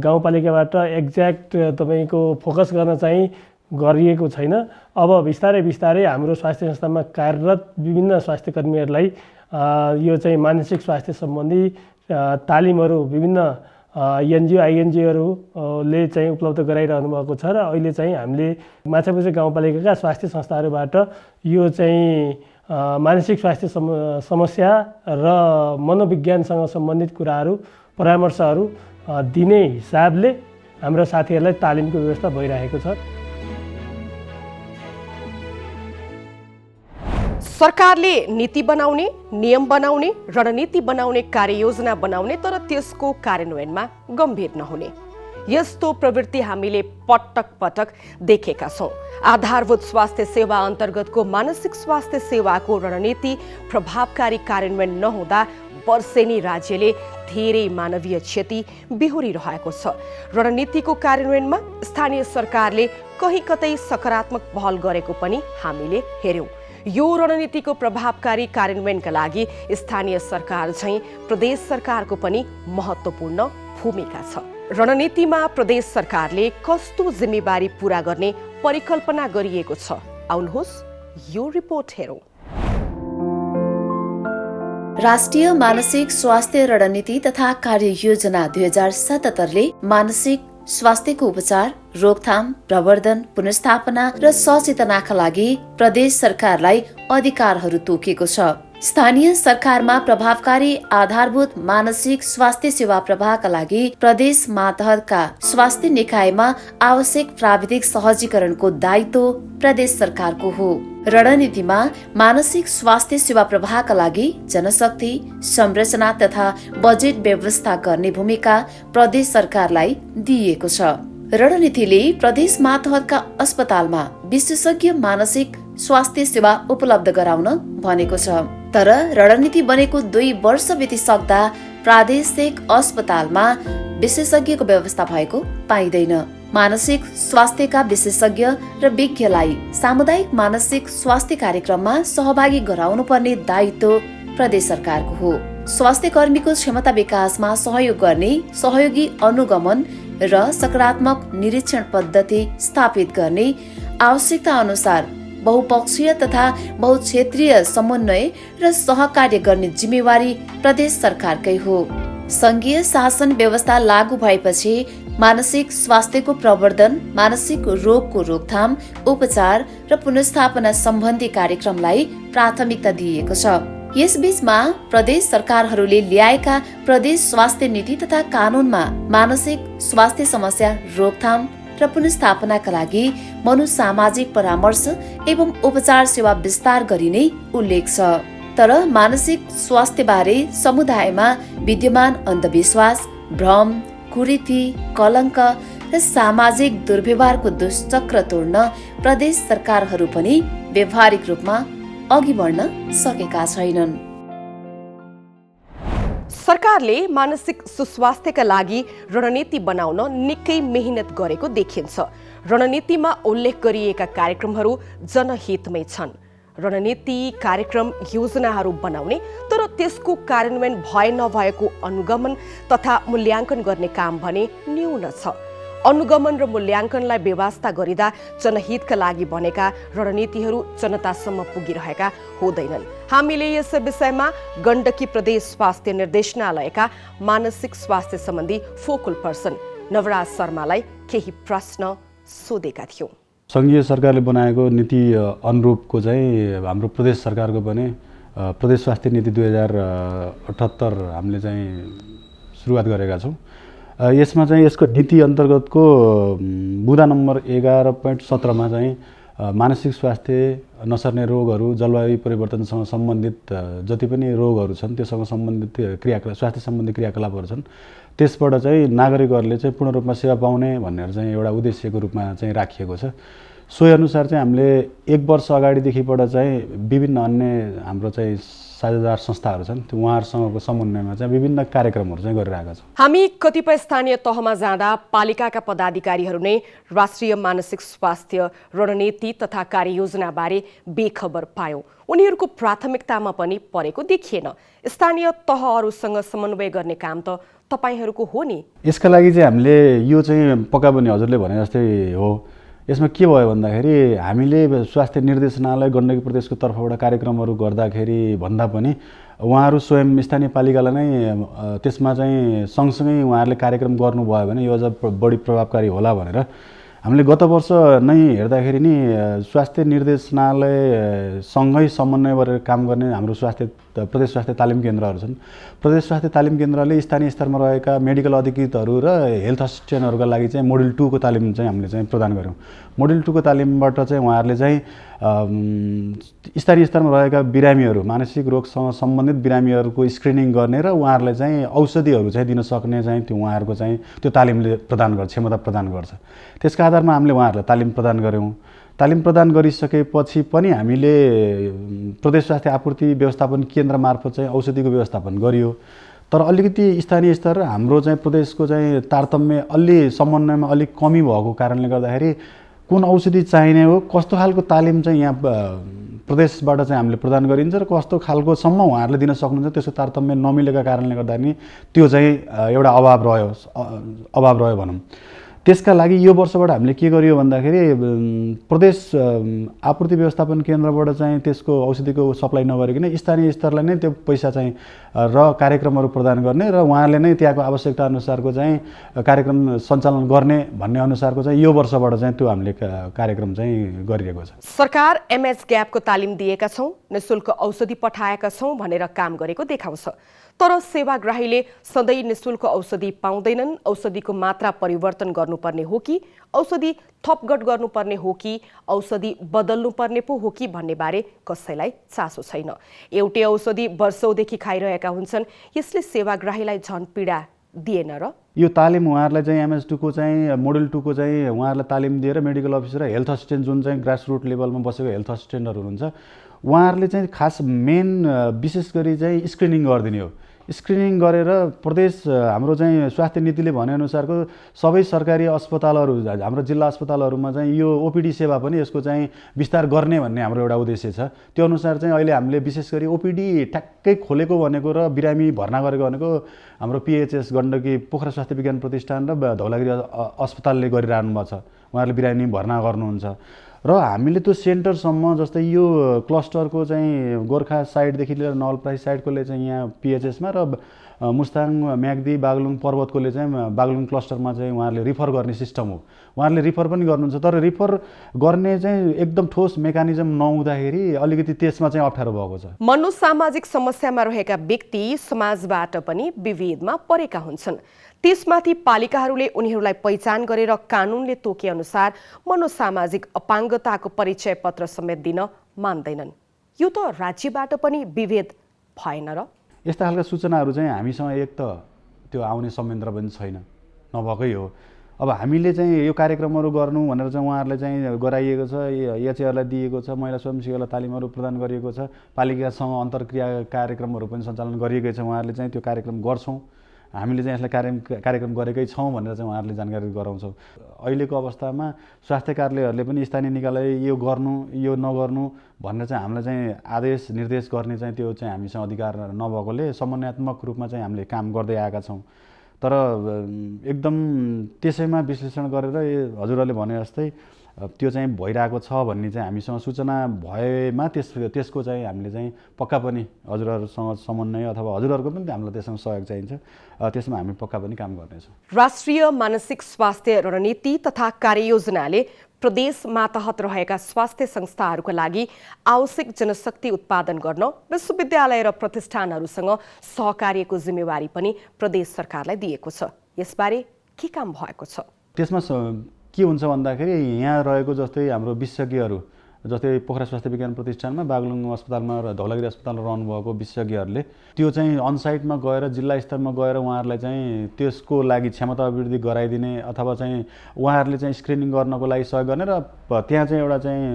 गाउँपालिकाबाट एक्ज्याक्ट तपाईँको फोकस गर्न चाहिँ गरिएको छैन। अब बिस्तारै बिस्तारै हाम्रो स्वास्थ्य संस्थामा कार्यरत विभिन्न स्वास्थ्य कर्मीहरूलाई यो चाहिँ मानसिक स्वास्थ्य सम्बन्धी तालिमहरू विभिन्न एनजिओ आइएनजिओहरूले चाहिँ उपलब्ध गराइरहनु भएको छ र अहिले चाहिँ हामीले माछापुच्छ्रे गाउँपालिकाका स्वास्थ्य संस्थाहरूबाट यो चाहिँ मानसिक स्वास्थ्य समस्या र मनोविज्ञानसँग सम्बन्धित कुराहरू परामर्शहरू दिने हिसाबले हाम्रो साथीहरूलाई तालिमको व्यवस्था भइरहेको छ। सरकारले नीति बनाउने, नियम बनाउने, रणनीति बनाउने, कार्ययोजना बनाउने तर त्यसको कार्यान्वयनमा गम्भीर नहुने यस्तो प्रवृत्ति हामीले पटक पटक देखेका छौं। आधारभूत स्वास्थ्य सेवा अन्तर्गतको मानसिक स्वास्थ्य सेवाको रणनीति प्रभावकारी कार्यान्वयन नहुँदा वर्षेनी राज्यले धेरै मानवीय क्षति बिहोरिरहेको छ। रणनीतिको कार्यान्वयनमा स्थानीय सरकारले कहीँ कतै सकारात्मक पहल गरेको पनि हामीले हेर्यौं। यो रणनीतिको प्रभावकारी कार्यान्वयनका लागि स्थानीय सरकार झैं प्रदेश सरकारको पनि महत्त्वपूर्ण भूमिका छ। रणनीतिमा प्रदेश सरकारले कस्तो जिम्मेवारी पूरा गर्ने परिकल्पना गरिएको छ, आउनुहोस् यो रिपोर्ट हेरौं। राष्ट्रिय मानसिक स्वास्थ्य रणनीति तथा कार्ययोजना 2077ले मानसिक स्वास्थ्यको उपचार, रोकथाम, प्रवर्धन, पुनर्स्थापना र सचेतनाका लागि प्रदेश सरकारलाई अधिकारहरू तोकेको छ। स्थानीय सरकारमा प्रभावकारी आधारभूत मानसिक स्वास्थ्य सेवा प्रवाहका लागि प्रदेश मातहतका स्वास्थ्य निकायमा आवश्यक प्राविधिक सहजीकरणको दायित्व प्रदेश सरकारको हो। रणनीतिमा मानसिक स्वास्थ्य सेवा प्रवाहका लागि जनशक्ति, संरचना तथा बजेट व्यवस्था गर्ने भूमिका प्रदेश सरकारलाई दिइएको छ। रणनीतिले प्रदेश मातहतका अस्पतालमा विशेषज्ञ मानसिक स्वास्थ्य सेवा उपलब्ध गराउन भनेको छ। तर रणनीति बनेको 2 वर्ष बितिसक्दा प्रादेशिक अस्पतालमा विशेषज्ञको व्यवस्था भएको पाइँदैन। मानसिक स्वास्थ्यका विशेषज्ञ र विज्ञलाई सामुदायिक मानसिक स्वास्थ्य कार्यक्रममा सहभागी गराउनु पर्ने दायित्व प्रदेश सरकारको हो। स्वास्थ्य कर्मीको क्षमता विकासमा सहयोग गर्ने सहयोगी अनुगमन र सकारात्मक निरीक्षण पद्धति स्थापित गर्ने, आवश्यकता अनुसार बहुपक्षीय तथा बहुक्षेत्रीय समन्वय र सहकार्य गर्ने जिम्मेवारी प्रदेश सरकारकै हो। संघीय शासन व्यवस्था लागू भएपछि मानसिक स्वास्थ्यको प्रवर्धन, मानसिक रोगको रोकथाम, उपचार र पुनर्स्थापना सम्बन्धी कार्यक्रमलाई प्राथमिकता दिइएको छ। यसबीचमा प्रदेश सरकारहरूले ल्याएका प्रदेश स्वास्थ्य नीति तथा कानूनमा मानसिक स्वास्थ्य समस्या रोकथाम र पुनर्स्थापनाका लागि मनोसामाजिक परामर्श एवं उपचार सेवा विस्तार गरिने उल्लेख छ। तर मानसिक स्वास्थ्य बारे समुदायमा विद्यमान अन्धविश्वास, भ्रम, कुरीति, कलंक र सामाजिक दुर्व्यवहारको दुष्चक्र तोड्न प्रदेश सरकारहरू पनि व्यवहारिक रूपमा अघि बढ्न सकेका छैनन्। सरकारले मानसिक सुस्वास्थ्यका लागि रणनीति बनाउन निकै मेहनत गरेको देखिन्छ। रणनीतिमा उल्लेख गरिएका कार्यक्रमहरू जनहितमै छन्। रणनीति कार्यक्रम योजनाहरू बनाउने तर त्यसको कार्यान्वयन भए नभएको अनुगमन तथा मूल्याङ्कन गर्ने काम भने न्यून छ। अनुगमन र मूल्याङ्कनलाई व्यवस्था गरिँदा जनहितका लागि बनेका रणनीतिहरू जनतासम्म पुगिरहेका हुँदैनन्। हामीले यस विषयमा गण्डकी प्रदेश स्वास्थ्य निर्देशनालयका मानसिक स्वास्थ्य सम्बन्धी फोकल पर्सन नवराज शर्मालाई केही प्रश्न सोधेका थियौँ। सङ्घीय सरकारले बनाएको नीति अनुरूपको चाहिँ हाम्रो प्रदेश सरकारको पनि प्रदेश स्वास्थ्य नीति 2078 हामीले चाहिँ सुरुवात गरेका छौँ। यसमा चाहिँ यसको नीति अन्तर्गतको बुँदा नम्बर 11.17 चाहिँ मानसिक स्वास्थ्य, नसर्ने रोगहरू, जलवायु परिवर्तनसँग सम्बन्धित जति पनि रोगहरू छन् त्योसँग सम्बन्धित स्वास्थ्य सम्बन्धी क्रियाकलापहरू छन् त्यसबाट चाहिँ नागरिकहरूले चाहिँ पूर्ण रूपमा सेवा पाउने भनेर चाहिँ एउटा उद्देश्यको रूपमा चाहिँ राखिएको छ। सोही अनुसार चाहिँ हामीले 1 वर्ष अगाडिदेखिबाट चाहिँ विभिन्न अन्य हाम्रो चाहिँ साझेदार संस्थाहरू छन् त्यो उहाँहरूसँगको समन्वयमा चाहिँ विभिन्न कार्यक्रमहरू चाहिँ गरिरहेका छौँ। हामी कतिपय स्थानीय तहमा जाँदा पालिकाका पदाधिकारीहरू नै राष्ट्रिय मानसिक स्वास्थ्य रणनीति तथा कार्ययोजनाबारे बेखबर पायौँ। उनीहरूको प्राथमिकतामा पनि परेको देखिएन। स्थानीय तहहरूसँग समन्वय गर्ने काम त तपाईँहरूको हो नि। यसका लागि चाहिँ हामीले यो चाहिँ पक्का पनि हजुरले भने जस्तै हो। यसमा के भयो भन्दाखेरि हामीले स्वास्थ्य निर्देशनालय गण्डकी प्रदेशको तर्फबाट कार्यक्रमहरू गर्दाखेरि भन्दा पनि उहाँहरू स्वयं स्थानीय पालिकालाई नै त्यसमा चाहिँ सँगसँगै उहाँहरूले कार्यक्रम गर्नुभयो भने यो अझ बढी प्रभावकारी होला भनेर हामीले गत वर्ष नै हेर्दाखेरि नि स्वास्थ्य निर्देशनालयसँगै समन्वय गरेर काम गर्ने हाम्रो प्रदेश स्वास्थ्य तालिम केन्द्रहरू छन्। प्रदेश स्वास्थ्य तालिम केन्द्रले स्थानीय स्तरमा रहेका मेडिकल अधिकृतहरू र हेल्थ असिस्टेन्टहरूका लागि चाहिँ मोड्युल 2 को तालिम चाहिँ हामीले चाहिँ प्रदान गऱ्यौँ। मोड्युल 2 को तालिमबाट चाहिँ उहाँहरूले चाहिँ स्थानीय स्तरमा रहेका बिरामीहरू मानसिक रोगसँग सम्बन्धित बिरामीहरूको स्क्रिनिङ गर्ने र उहाँहरूलाई चाहिँ औषधिहरू चाहिँ दिन सक्ने चाहिँ त्यो उहाँहरूको चाहिँ त्यो तालिमले प्रदान गर्छ, क्षमता प्रदान गर्छ। त्यसका आधारमा हामीले उहाँहरूलाई तालिम प्रदान गऱ्यौँ। तालिम प्रदान गरिसकेपछि पनि हामीले प्रदेश स्वास्थ्य आपूर्ति व्यवस्थापन केन्द्र मार्फत चाहिँ औषधिको व्यवस्थापन गरियो। तर अलिकति स्थानीय स्तर र हाम्रो चाहिँ प्रदेशको चाहिँ तारतम्य अलि समन्वयमा अलिक कमी भएको कारणले गर्दाखेरि कुन औषधि चाहिने हो, कस्तो खालको तालिम चाहिँ यहाँ प्रदेशबाट चाहिँ हामीले प्रदान गरिन्छ र कस्तो खालको सम्म उहाँहरूले दिन सक्नुहुन्छ त्यसको तारतम्य नमिलेका कारणले गर्दाखेरि त्यो चाहिँ एउटा अभाव रह्यो भनौँ। त्यसका लागि यो वर्षबाट हामीले के गरियो भन्दाखेरि प्रदेश आपूर्ति व्यवस्थापन केन्द्रबाट चाहिँ त्यसको औषधिको सप्लाई नगरिकन स्थानीय स्तरलाई नै त्यो पैसा चाहिँ र कार्यक्रमहरू प्रदान गर्ने र उहाँहरूले नै त्यहाँको आवश्यकता अनुसारको चाहिँ कार्यक्रम सञ्चालन गर्ने भन्ने अनुसारको चाहिँ यो वर्षबाट चाहिँ त्यो हामीले कार्यक्रम चाहिँ गरिरहेको छ। सरकार एमएच ग्यापको तालिम दिएका छौँ, निःशुल्क औषधि पठाएका छौँ भनेर काम गरेको देखाउँछ। तर सेवाग्राहीले सधैँ निःशुल्क औषधि पाउँदैनन्। औषधिको मात्रा परिवर्तन गर्नुपर्ने हो कि औषधि थपगट गर्नुपर्ने हो कि औषधि बदल्नुपर्ने पो हो कि भन्ने बारे कसैलाई चासो छैन। एउटै औषधि वर्षौंदेखि खाइरहेका हुन्छन्। यसले सेवाग्राहीलाई झन पीडा दिएन र? यो तालिम उहाँहरूलाई चाहिँ एमएच2 को चाहिँ मोडल 2 को चाहिँ उहाँहरूलाई तालिम दिएर मेडिकल अफिसर र हेल्थ असिस्टेन्ट जुन चाहिँ ग्रास रुट लेभलमा बसेको हेल्थ असिस्टेन्टहरू हुनुहुन्छ उहाँहरूले चाहिँ खास मेन विशेष गरी चाहिँ स्क्रिनिङ गरिदिने हो। स्क्रिनिङ गरेर प्रदेश हाम्रो चाहिँ स्वास्थ्य नीतिले भनेअनुसारको सबै सरकारी अस्पतालहरू हाम्रो जिल्ला अस्पतालहरूमा चाहिँ यो ओपिडी सेवा पनि यसको चाहिँ विस्तार गर्ने भन्ने हाम्रो एउटा उद्देश्य छ। त्यो अनुसार चाहिँ अहिले हामीले विशेष गरी ओपिडी ठ्याक्कै खोलेको भनेको र बिरामी भर्ना गरेको भनेको हाम्रो पिएचएस गण्डकी पोखरा स्वास्थ्य विज्ञान प्रतिष्ठान र धौलागिरी अस्पतालले गरिरहनु भएको छ। उहाँहरूले बिरामी भर्ना गर्नुहुन्छ र हामीले त्यो सेन्टरसम्म जस्तै यो क्लस्टरको चाहिँ गोर्खा साइडदेखि लिएर नवलपरासी साइडकोले चाहिँ यहाँ पिएचएसमा र मुस्ताङ म्याग्दी बागलुङ पर्वतकोले चाहिँ बागलुङ क्लस्टरमा चाहिँ उहाँहरूले रिफर गर्ने सिस्टम हो। उहाँहरूले रिफर पनि गर्नुहुन्छ तर रिफर गर्ने चाहिँ एकदम ठोस मेकानिजम नहुँदाखेरि अलिकति त्यसमा चाहिँ अप्ठ्यारो भएको छ। मनोसामाजिक समस्यामा रहेका व्यक्ति समाजबाट पनि विभेदमा परेका हुन्छन्। त्यसमाथि पालिकाहरूले उनीहरूलाई पहिचान गरेर कानुनले तोके अनुसार मनोसामाजिक अपाङ्गताको परिचय पत्र समेत दिन मान्दैनन्। यो त राज्यबाट पनि विभेद भएन र? यस्ता खालका सूचनाहरू चाहिँ हामीसँग एक त त्यो आउने संयन्त्र पनि छैन, नभएकै हो। अब हामीले चाहिँ यो कार्यक्रमहरू गर्नु भनेर चाहिँ उहाँहरूलाई चाहिँ गराइएको छ, एचएआरलाई दिएको छ, महिला स्वयंसेवकलाई तालिमहरू प्रदान गरिएको छ, पालिकासँग अन्तर्क्रिया कार्यक्रमहरू पनि सञ्चालन गरिएकै छ। उहाँहरूले चाहिँ त्यो कार्यक्रम गर्छौँ, हामीले चाहिँ यसलाई कार्यक्रम गरेकै छौँ भनेर चाहिँ उहाँहरूले जानकारी गराउँछौँ। अहिलेको अवस्थामा स्वास्थ्य कार्यालयहरूले पनि स्थानीय निकायलाई यो गर्नु यो नगर्नु भनेर चाहिँ हामीलाई चाहिँ आदेश निर्देश गर्ने चाहिँ त्यो चाहिँ हामीसँग अधिकार नभएकोले समन्वयात्मक रूपमा चाहिँ हामीले काम गर्दै आएका छौँ। तर एकदम त्यसैमा विश्लेषण गरेर हजुरहरूले भने जस्तै त्यो चाहिँ भइरहेको छ भन्ने चाहिँ हामीसँग सूचना भएमा त्यसको चाहिँ हामीले चाहिँ पक्का पनि हजुरहरूसँग समन्वय अथवा हजुरहरूको पनि हामीलाई त्यसमा सहयोग चाहिन्छ, त्यसमा हामी पक्का पनि काम गर्नेछौँ। राष्ट्रिय मानसिक स्वास्थ्य रणनीति तथा कार्ययोजनाले प्रदेश मातहत रहेका स्वास्थ्य संस्थाहरूका लागि आवश्यक जनशक्ति उत्पादन गर्न विश्वविद्यालय र प्रतिष्ठानहरूसँग सहकार्यको जिम्मेवारी पनि प्रदेश सरकारलाई दिएको छ। यसबारे के काम भएको छ? त्यसमा के हुन्छ भन्दाखेरि यहाँ रहेको जस्तै हाम्रो विशेषज्ञहरू जस्तै पोखरा स्वास्थ्य विज्ञान प्रतिष्ठानमा बागलुङ अस्पतालमा र धौलागिरी अस्पतालमा रहनुभएको विशेषज्ञहरूले त्यो चाहिँ अनसाइटमा गएर जिल्ला स्तरमा गएर उहाँहरूलाई चाहिँ त्यसको लागि क्षमता अभिवृद्धि गराइदिने अथवा चाहिँ उहाँहरूले चाहिँ स्क्रिनिङ गर्नको लागि सहयोग गर्ने र त्यहाँ चाहिँ एउटा चाहिँ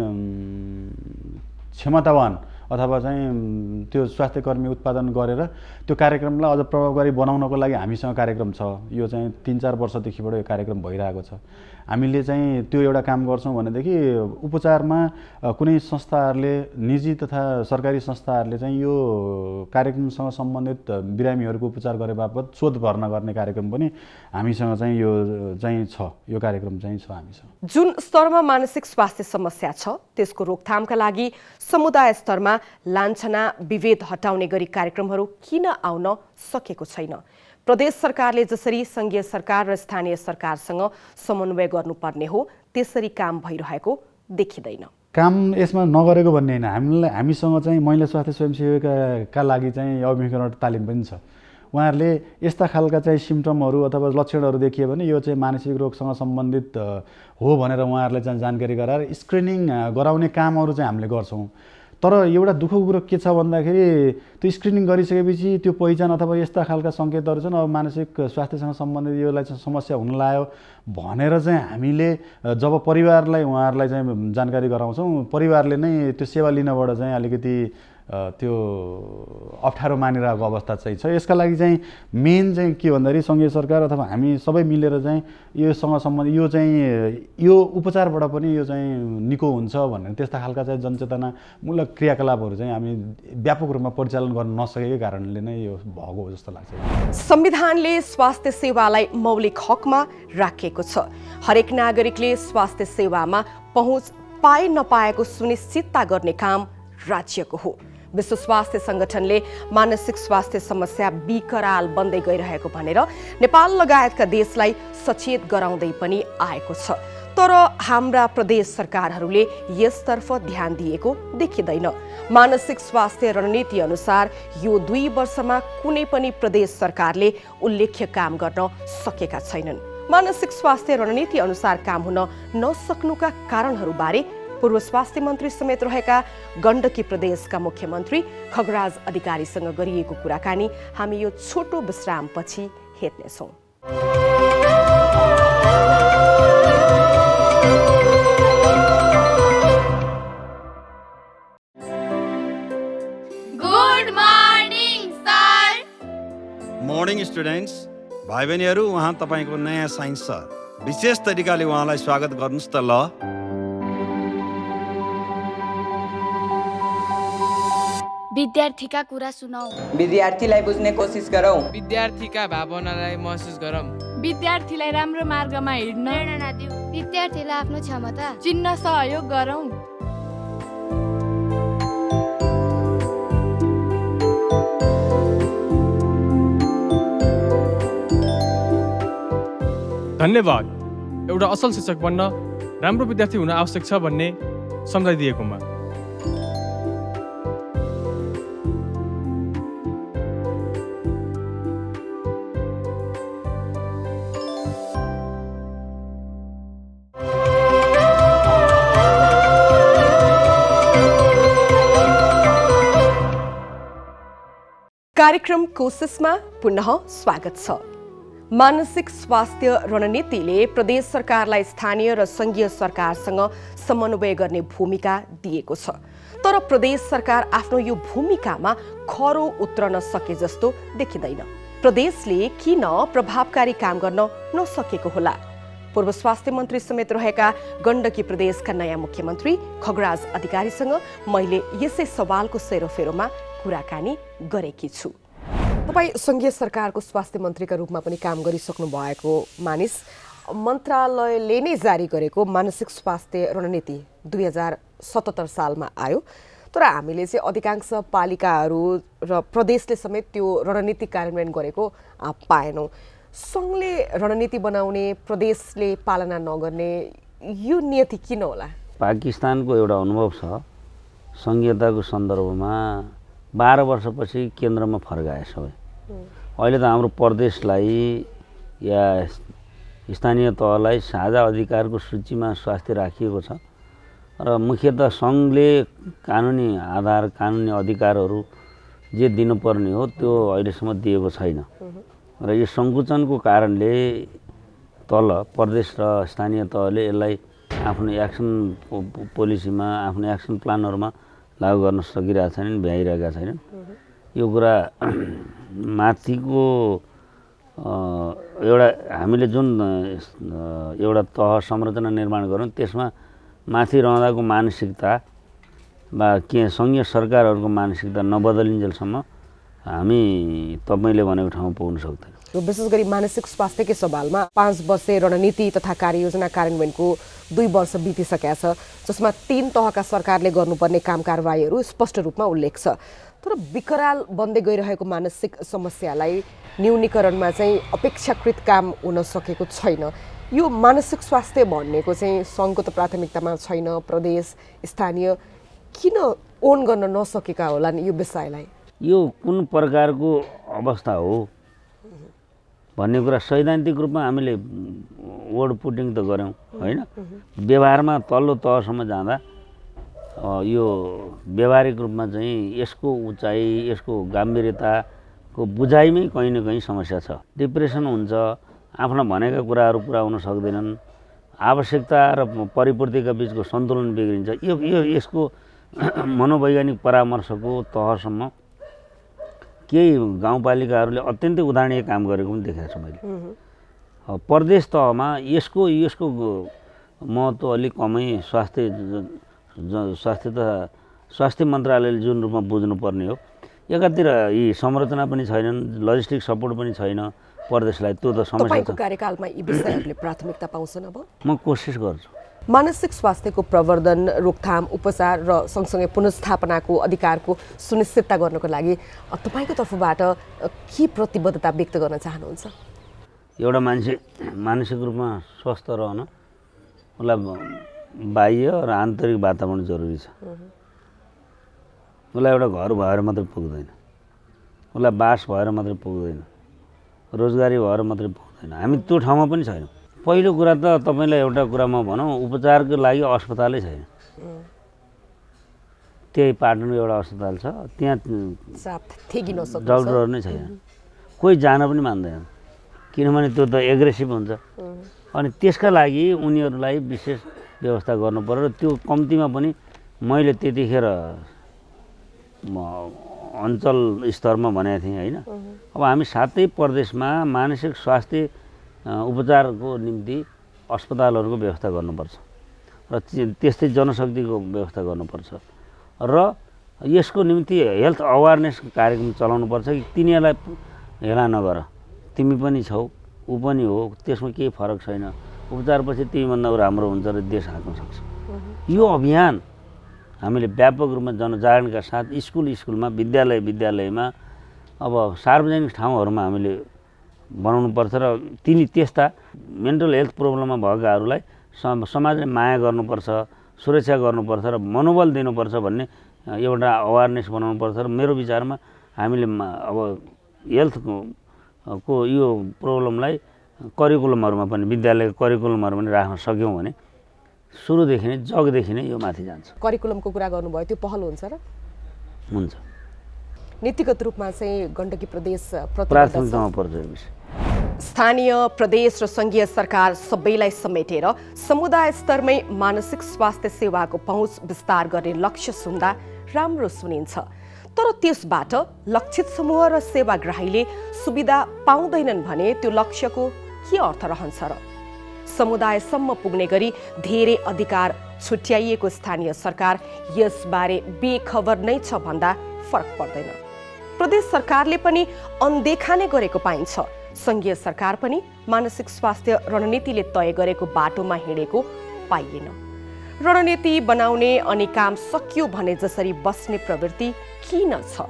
क्षमतावान अथवा चाहिँ त्यो स्वास्थ्य कर्मी उत्पादन गरेर त्यो कार्यक्रमलाई अझ प्रभावकारी बनाउनको लागि हामीसँग कार्यक्रम छ। यो चाहिँ 3-4 वर्षदेखिबाट यो कार्यक्रम भइरहेको छ। हामीले चाहिँ त्यो एउटा काम गर्छौँ भनेदेखि उपचारमा कुनै संस्थाहरूले, निजी तथा सरकारी संस्थाहरूले चाहिँ यो कार्यक्रमसँग सम्बन्धित बिरामीहरूको उपचार गरे बापत शोध भर्ना गर्ने कार्यक्रम पनि हामीसँग चाहिँ यो चाहिँ छ। यो कार्यक्रम चाहिँ छ हामीसँग। जुन स्तरमा मानसिक स्वास्थ्य समस्या छ त्यसको रोकथामका लागि समुदाय स्तरमा लान्छना विभेद हटाउने गरी कार्यक्रमहरू किन आउन सकेको छैन? प्रदेश सरकारले जसरी संघीय सरकार र स्थानीय सरकारसँग समन्वय गर्नुपर्ने हो त्यसरी काम भइरहेको देखिँदैन। काम यसमा नगरेको भन्ने होइन, हामीसँग चाहिँ महिला स्वास्थ्य स्वयंसेविकाका लागि चाहिँ अभिमुखीकरण तालिम पनि छ। उहाँहरूले यस्ता खालका चाहिँ सिम्टमहरू अथवा लक्षणहरू देखियो भने यो चाहिँ मानसिक रोगसँग सम्बन्धित हो भनेर उहाँहरूले चाहिँ जानकारी गराएर स्क्रिनिङ गराउने कामहरू चाहिँ हामीले गर्छौँ। तर एउटा दुःखको कुरो के छ भन्दाखेरि त्यो स्क्रिनिङ गरिसकेपछि त्यो पहिचान अथवा यस्ता खालका सङ्केतहरू छन् अब मानसिक स्वास्थ्यसँग सम्बन्धित योलाई चाहिँ समस्या हुन लाग्यो भनेर चाहिँ हामीले जब परिवारलाई उहाँहरूलाई चाहिँ जानकारी गराउँछौँ, परिवारले नै त्यो सेवा लिनबाट चाहिँ अलिकति त्यो अप्ठ्यारो मानिरहेको अवस्था चाहिँ छ। यसका लागि चाहिँ मेन चाहिँ के भन्दाखेरि सङ्घीय सरकार अथवा हामी सबै मिलेर चाहिँ योसँग सम्बन्धित यो चाहिँ यो उपचारबाट पनि यो चाहिँ निको हुन्छ भनेर त्यस्ता खालका चाहिँ जनचेतनामूलक क्रियाकलापहरू चाहिँ हामी व्यापक रूपमा परिचालन गर्न नसकेकै कारणले नै यो भएको हो जस्तो लाग्छ। संविधानले स्वास्थ्य सेवालाई मौलिक हकमा राखेको छ। हरेक नागरिकले स्वास्थ्य सेवामा पहुँच पाए नपाएको सुनिश्चितता गर्ने काम राज्यको हो। विश्व स्वास्थ्य संगठनले मानसिक स्वास्थ्य समस्या विकराल बन्दै गइरहेको भनेर नेपाल लगायतका देशलाई सचेत गराउँदै पनि आएको छ। तर हाम्रा प्रदेश सरकारहरूले यसतर्फ ध्यान दिएको देखिँदैन। मानसिक स्वास्थ्य रणनीति अनुसार यो 2 वर्षमा कुनै पनि प्रदेश सरकारले उल्लेख्य काम गर्न सकेका छैनन्। मानसिक स्वास्थ्य रणनीति अनुसार काम हुन नसक्नुका कारणहरूबारे पूर्व स्वास्थ्य मन्त्री समेत रहेका गण्डकी प्रदेशका मुख्यमन्त्री खगराज अधिकारीसँग गरिएको कुराकानी हामी यो छोटो विश्रामपछि हेर्नेछौँ। Good morning sir. Morning students, भाइ बहिनीहरू, उहाँ तपाईँको नयाँ साइन्स सर। विशेष तरिकाले उहाँलाई स्वागत गर्नुहोस् त। ल, विद्यार्थीका कुरा सुनाऊ। विद्यार्थीलाई बुझ्ने कोसिस गरौँ। विद्यार्थीका भावनालाई महसुस गरौँ। विद्यार्थीलाई राम्रो मार्गमा हिँड्न प्रेरणा दिऊ। विद्यार्थीलाई आफ्नो क्षमता चिन्न सहयोग गरौँ। धन्यवाद। एउटा असल शिक्षक बन्न राम्रो विद्यार्थी हुन आवश्यक छ भन्ने सम्झाइदिएकोमा। कार्यक्रम कोसिसमा पुनः स्वागत छ। मानसिक स्वास्थ्य रणनीतिले प्रदेश सरकारलाई स्थानीय र संघीय सरकारसँग समन्वय गर्ने भूमिका दिएको छ। तर प्रदेश सरकार आफ्नो यो भूमिकामा खरो उत्रन सके जस्तो देखिँदैन। प्रदेशले किन प्रभावकारी काम गर्न नसकेको होला? पूर्व स्वास्थ्य मन्त्री समेत रहेका गण्डकी प्रदेशका नयाँ मुख्यमन्त्री खगराज अधिकारीसँग मैले यसै सवालको सेरोफेरोमा कुराकानी गरेकी छु। तपाईँ संघीय सरकारको स्वास्थ्य मन्त्रीका रूपमा पनि काम गरिसक्नु भएको मानिस, मन्त्रालयले नै जारी गरेको मानसिक स्वास्थ्य रणनीति 2077 सालमा आयो। तर हामीले चाहिँ अधिकांश पालिकाहरू र प्रदेशले समेत त्यो रणनीति कार्यान्वयन गरेको पाएनौँ। सङ्घले रणनीति बनाउने, प्रदेशले पालना नगर्ने यो नियति किन होला? पाकिस्तानको एउटा अनुभव छ। सङ्घीयताको सन्दर्भमा 12 वर्षपछि केन्द्रमा फर्काए सबै। अहिले त हाम्रो प्रदेशलाई या स्थानीय तहलाई साझा अधिकारको सूचीमा स्वास्थ्य राखिएको छ र मुख्यतः सङ्घले कानुनी आधार, कानुनी अधिकारहरू जे दिनुपर्ने हो त्यो अहिलेसम्म दिएको छैन र यो सङ्कुचनको कारणले तल प्रदेश र स्थानीय तहले यसलाई आफ्नो एक्सन पोलिसीमा, आफ्नो एक्सन प्लानहरूमा लागू गर्न सकिरहेका छैनन्, भ्याइरहेका छैनन्। यो कुरा माथिको एउटा हामीले जुन एउटा तह संरचना निर्माण गरौँ त्यसमा माथि रहँदाको मानसिकता वा के सङ्घीय सरकारहरूको मानसिकता नबदलिन्जेलसम्म हामी तपाईँले भनेको ठाउँमा पुग्न सक्दैन। विशेष गरी मानसिक स्वास्थ्यकै सवालमा 5 वर्षे रणनीति तथा कार्ययोजना कार्यान्वयनको 2 वर्ष बितिसकेका छ, जसमा 3 तहका सरकारले गर्नुपर्ने काम कारबाहीहरू स्पष्ट रूपमा उल्लेख छ। तर विकराल बन्दै गइरहेको मानसिक समस्यालाई न्यूनीकरणमा चाहिँ अपेक्षाकृत काम हुन सकेको छैन। यो मानसिक स्वास्थ्य भन्नेको चाहिँ सङ्घको त प्राथमिकतामा छैन, प्रदेश स्थानीय किन ओन गर्न नसकेका होलान् यो विषयलाई? यो कुन प्रकारको अवस्था हो भन्ने कुरा सैद्धान्तिक रूपमा हामीले वर्ड पुटिङ त गऱ्यौँ होइन। व्यवहारमा तल्लो तहसम्म जाँदा यो व्यवहारिक रूपमा चाहिँ यसको उचाइ, यसको गम्भीरताको बुझाइमै कहीँ न कहीँ समस्या छ। डिप्रेसन हुन्छ, आफ्ना भनेका कुराहरू पुरा हुन सक्दैनन्, आवश्यकता र परिपूर्तिका बिचको सन्तुलन बिग्रिन्छ। यो यसको मनोवैज्ञानिक परामर्शको तहसम्म केही गाउँपालिकाहरूले अत्यन्तै उदाहरणीय काम गरेको पनि देखेको छु मैले। प्रदेश तहमा यसको महत्त्व अलिक कमै स्वास्थ्य मन्त्रालयले जुन रूपमा बुझ्नुपर्ने हो। एकातिर यी संरचना पनि छैनन्, लजिस्टिक सपोर्ट पनि छैन प्रदेशलाई, त्यो त समस्या छ। तपाईँको कार्यकालमा यी विषयहरूले प्राथमिकता पाउँछन्? अब म कोसिस गर्छु। मानसिक स्वास्थ्यको प्रवर्धन, रोकथाम, उपचार र सँगसँगै पुनर्स्थापनाको अधिकारको सुनिश्चितता गर्नको लागि तपाईँको तर्फबाट के प्रतिबद्धता व्यक्त गर्न चाहनुहुन्छ? एउटा मान्छे मानसिक रूपमा स्वस्थ रहन उसलाई बाह्य र आन्तरिक वातावरण जरुरी छ। उसलाई एउटा घर भएर मात्रै पुग्दैन, उसलाई बास भएर मात्रै पुग्दैन, रोजगारी भएर मात्रै पुग्दैन। हामी त्यो ठाउँमा पनि छैनौँ। पहिलो कुरा त तपाईँलाई एउटा कुरामा भनौँ, उपचारको लागि अस्पतालै छैन। त्यही पाटनको एउटा अस्पताल छ, त्यहाँ डक्टरहरू नै छैन, कोही जान पनि मान्दैन, किनभने त्यो त एग्रेसिभ हुन्छ। अनि त्यसका लागि उनीहरूलाई विशेष व्यवस्था गर्नु पर्यो। र त्यो कम्तीमा पनि मैले त्यतिखेर अञ्चल स्तरमा भनेको थिएँ होइन। अब हामी 7 प्रदेशमा मानसिक स्वास्थ्य उपचारको निम्ति अस्पतालहरूको व्यवस्था गर्नुपर्छ र त्यस्तै जनशक्तिको व्यवस्था गर्नुपर्छ र यसको निम्ति हेल्थ अवेरनेस कार्यक्रम चलाउनुपर्छ कि तिनीहरूलाई हेला नगर, तिमी पनि छौ, ऊ पनि हो, त्यसमा केही फरक छैन, उपचारपछि तिमीभन्दा राम्रो हुन्छ र देश हाँक्न सक्छ। यो अभियान हामीले व्यापक रूपमा जनजागरणका साथ स्कुलमा विद्यालयमा अब सार्वजनिक ठाउँहरूमा हामीले बनाउनुपर्छ र त्यस्ता मेन्टल हेल्थ प्रब्लममा भएकाहरूलाई समाजले माया गर्नुपर्छ, सुरक्षा गर्नुपर्छ र मनोबल दिनुपर्छ भन्ने एउटा अवेरनेस बनाउनुपर्छ। र मेरो विचारमा हामीले अब हेल्थको यो प्रब्लमलाई करिकुलमहरूमा पनि, विद्यालयको करिकुलमहरू पनि राख्न सक्यौँ भने सुरुदेखि नै, जगदेखि नै यो माथि जान्छ। करिकुलमको कुरा गर्नुभयो, त्यो पहल हुन्छ र? हुन्छ। नीतिगत रूपमा चाहिँ गण्डकी प्रदेश प्राथमिकतामा पर्छ यो विषय। स्थानीय, प्रदेश र सङ्घीय सरकार सबैलाई समेटेर समुदाय स्तरमै मानसिक स्वास्थ्य सेवाको पहुँच विस्तार गर्ने लक्ष्य सुन्दा राम्रो सुनिन्छ। तर त्यसबाट लक्षित समूह र सेवाग्राहीले सुविधा पाउँदैनन् भने त्यो लक्ष्यको के अर्थ रहन्छ र? समुदायसम्म पुग्ने गरी धेरै अधिकार छुट्याइएको स्थानीय सरकार यसबारे बेखबर नै छ भन्दा फरक पर्दैन। प्रदेश सरकारले पनि अनदेखा नै गरेको पाइन्छ। सङ्घीय सरकार पनि मानसिक स्वास्थ्य रणनीतिले तय गरेको बाटोमा हिँडेको पाइएन। रणनीति बनाउने अनि काम सकियो भने जसरी बस्ने प्रवृत्ति किन छ?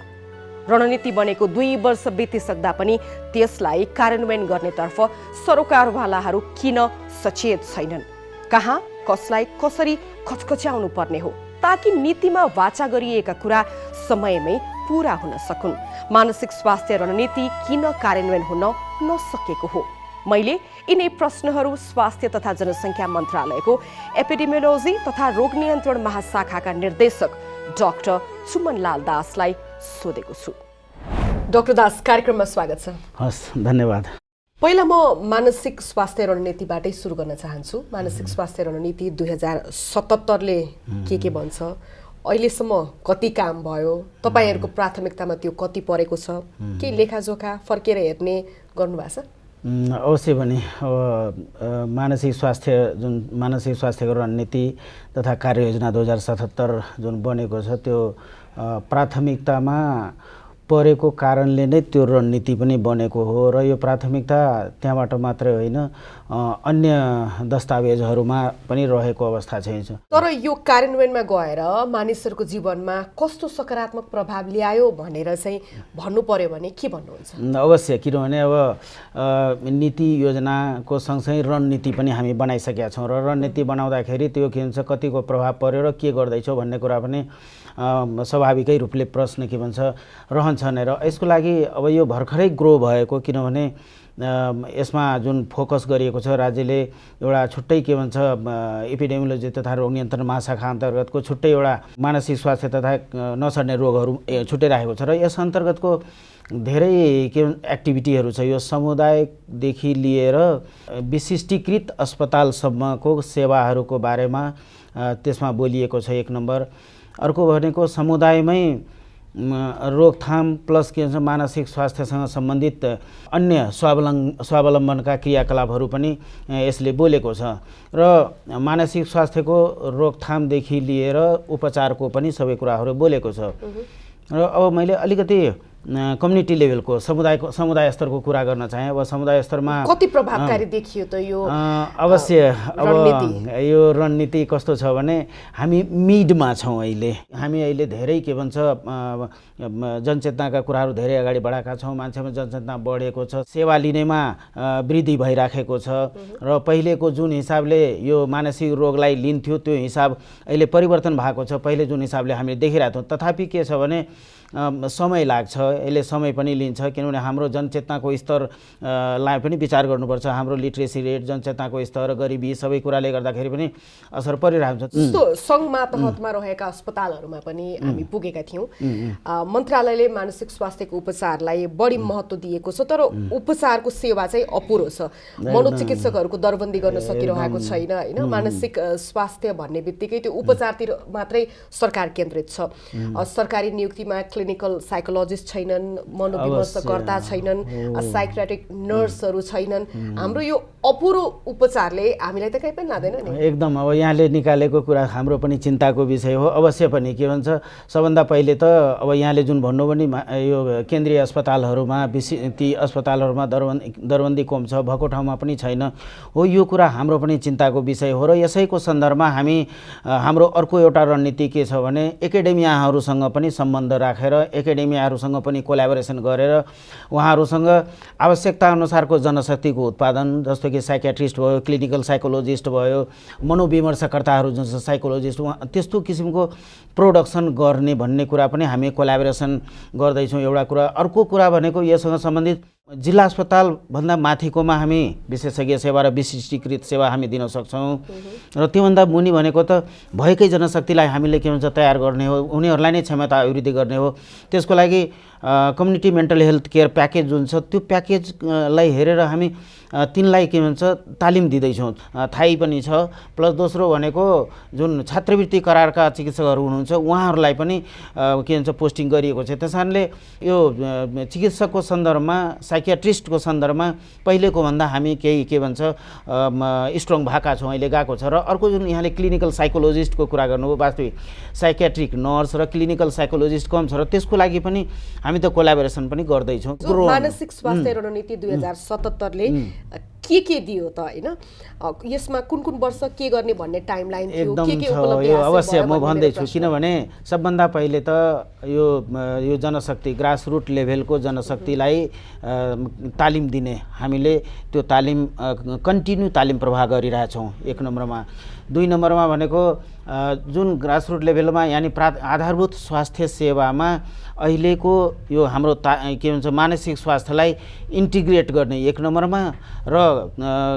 रणनीति बनेको 2 वर्ष बितिसक्दा पनि त्यसलाई कार्यान्वयन गर्नेतर्फ सरोकारवालाहरू किन सचेत छैनन्? कहाँ कसलाई कसरी खचखच्याउनु पर्ने हो ताकि नीतिमा वाचा गरिएका कुरा समयमै पूरा हुन सकुन्? मानसिक स्वास्थ्य रणनीति किन कार्यान्वयन हुन नसकेको हो? मैले यिनै प्रश्नहरू स्वास्थ्य तथा जनसङ्ख्या मन्त्रालयको एपिडेमियोलोजी तथा रोग नियन्त्रण महाशाखाका निर्देशक डाक्टर चुमनलाल दासलाई सोधेको छु। डाक्टर दास, कार्यक्रममा स्वागत छ। हस्, धन्यवाद। पहिला म मानसिक स्वास्थ्य रणनीतिबाटै सुरु गर्न चाहन्छु। मानसिक स्वास्थ्य रणनीति 2077ले के भन्छ, अहिलेसम्म कति काम भयो, तपाईँहरूको प्राथमिकतामा त्यो कति परेको छ, के लेखाजोखा फर्केर हेर्ने गर्नुभएको छ? अवश्य पनि अब मानसिक स्वास्थ्यको रणनीति तथा कार्ययोजना 2077 जुन बनेको छ त्यो प्राथमिकतामा परेको कारणले नै त्यो रणनीति पनि बनेको हो र यो प्राथमिकता त्यहाँबाट मात्रै होइन अन्य दस्तावेजहरूमा पनि रहेको अवस्था चाहिँ छ। तर यो कार्यान्वयनमा गएर मानिसहरूको जीवनमा कस्तो सकारात्मक प्रभाव ल्यायो भनेर चाहिँ भन्नु पर्यो भने के भन्नुहुन्छ? अवश्य, किनभने अब नीति योजनाको सँगसँगै रणनीति पनि हामी बनाइसकेका छौँ र रणनीति बनाउँदाखेरि त्यो के भन्छ कतिको प्रभाव पर्यो र के गर्दैछौँ भन्ने कुरा पनि स्वाभाविकै रूपले प्रश्न के भन्छ रहन्छ नै र यसको लागि अब यो भर्खरै ग्रो भएको, किनभने यसमा जुन फोकस गरिएको छ राज्यले एउटा छुट्टै के भन्छ एपिडेमियोलोजी तथा रोग नियन्त्रण महाशाखा अन्तर्गतको छुट्टै एउटा मानसिक स्वास्थ्य तथा नसर्ने रोगहरू छुट्टै राखेको छ र यस अन्तर्गतको धेरै के एक्टिभिटीहरू छ। यो समुदायदेखि लिएर विशिष्टीकृत अस्पतालसम्मको सेवाहरूको बारेमा त्यसमा बोलिएको छ, एक नम्बर। अर्को भनेको समुदायमै रोकथाम प्लस के भन्छ मानसिक स्वास्थ्यसँग सम्बन्धित अन्य स्वावलम्बनका क्रियाकलापहरू पनि यसले बोलेको छ र मानसिक स्वास्थ्यको रोकथामदेखि लिएर उपचारको पनि सबै कुराहरू बोलेको छ। र अब मैले अलिकति कम्युनिटी लेभलको समुदाय स्तरको कुरा गर्न चाहे। अब समुदाय स्तरमा कति प्रभावकारी देखियो त यो? अवश्य अब यो रणनीति कस्तो छ भने हामी मिडमा छौँ अहिले। हामी अहिले धेरै के भन्छ जनचेतनाका कुराहरू धेरै अगाडि बढाएका छौँ, मान्छेमा जनचेतना बढेको छ, सेवा लिनेमा वृद्धि भइराखेको छ र पहिलेको जुन हिसाबले यो मानसिक रोगलाई लिन्थ्यो त्यो हिसाब अहिले परिवर्तन भएको छ। पहिले जुन हिसाबले हामीले देखिरहेको थियौँ, तथापि के छ भने समय लाग्छ, यसले समय पनि लिन्छ, किनभने हाम्रो जनचेतनाको स्तरलाई पनि विचार गर्नुपर्छ। हाम्रो लिट्रेसी रेट, जनचेतनाको स्तर, गरिबी सबै कुराले गर्दाखेरि पनि असर परिरहेको छ। जस्तो सङ्घ मातहतमा रहेका अस्पतालहरूमा पनि हामी पुगेका थियौँ। मन्त्रालयले मानसिक स्वास्थ्यको उपचारलाई बढी महत्त्व दिएको छ, तर उपचारको सेवा चाहिँ अपुरो छ। मनोचिकित्सकहरूको दरबन्दी गर्न सकिरहेको छैन होइन। मानसिक स्वास्थ्य भन्ने बित्तिकै त्यो उपचारतिर मात्रै सरकार केन्द्रित छ। सरकारी नियुक्तिमा क्लिनिकल साइकोलोजिस्ट छैनन्, मनोविमर्शकर्ता छैनन्, साइक्रेटिक नर्सहरू छैनन्। हाम्रो यो अपुरो उपचारले हामीलाई त कहीँ पनि लाँदैन नि। एकदम अब यहाँले निकालेको कुरा हाम्रो पनि चिन्ताको विषय हो। अवश्य पनि के भन्छ सबभन्दा पहिले त अब यहाँले जुन भन्नुभयो नि यो केन्द्रीय अस्पतालहरूमा ती अस्पतालहरूमा दरबन्दी कम छ, भएको ठाउँमा पनि छैन हो। यो कुरा हाम्रो पनि चिन्ताको विषय हो र यसैको सन्दर्भमा हामी हाम्रो अर्को एउटा रणनीति के छ भने एकाडेमियाहरूसँग पनि सम्बन्ध राखेर एकाडेमियाहरूसँग पनि कोल्याबोरेसन गरेर उहाँहरूसँग आवश्यकता अनुसारको जनशक्तिको उत्पादन, जस्तो कि साइकियाट्रिस्ट भयो, क्लिनिकल साइकोलोजिस्ट भयो, मनोविमर्शकर्ताहरू जुन छ साइकोलोजिस्ट, त्यस्तो किसिमको प्रोडक्सन गर्ने भन्ने कुरा पनि हामी कोल्याबोरेसन गर्दैछौँ एउटा कुरा। अर्को कुरा भनेको यससँग सम्बन्धित जिल्ला अस्पतालभन्दा माथिकोमा हामी विशेषज्ञ सेवा र विशिष्टीकृत सेवा हामी दिन सक्छौँ र त्योभन्दा मुनि भनेको त भएकै जनशक्तिलाई हामीले के भन्छ तयार गर्ने हो, उनीहरूलाई नै क्षमता अभिवृद्धि गर्ने हो। त्यसको लागि community mental health care package जुन छ त्यो प्याकेजलाई हेरेर हामी तिनलाई के भन्छ तालिम दिँदैछौँ, थाहै पनि छ। प्लस दोस्रो भनेको जुन छात्रवृत्ति करारका चिकित्सकहरू हुनुहुन्छ उहाँहरूलाई पनि के भन्छ पोस्टिङ गरिएको छ। त्यस कारणले यो चिकित्सकको सन्दर्भमा, साइकियाट्रिस्टको सन्दर्भमा पहिलेको भन्दा हामी केही के भन्छ स्ट्रङ भएका छौँ, अहिले गएको छ। र अर्को जुन यहाँले क्लिनिकल साइकोलोजिस्टको कुरा गर्नुभयो, वास्तविक साइकियाट्रिक नर्स र क्लिनिकल साइकोलोजिस्ट कम छ र त्यसको लागि पनि हामी त कोल्याबोरेसन पनि गर्दैछौँ। मानसिक स्वास्थ्य रणनीति 2077ले के दियो त होइन? यसमा कुन कुन वर्ष के गर्ने भन्ने टाइमलाइन थियो, के उपलब्धि यो अवश्य म भन्दैछु, किनभने सबभन्दा पहिले त यो जनशक्ति ग्रासरुट लेभलको जनशक्तिलाई तालिम दिने हामीले त्यो तालिम कन्टिन्यू तालिम प्रवाह गरिरहेछौँ, एक नम्बरमा। दुई नम्बरमा भनेको जुन ग्रासरुट लेभलमा यानि आधारभूत स्वास्थ्य सेवामा अहिलेको यो हाम्रो के भन्छ मानसिक स्वास्थ्यलाई इन्टिग्रेट गर्ने एक नम्बरमा र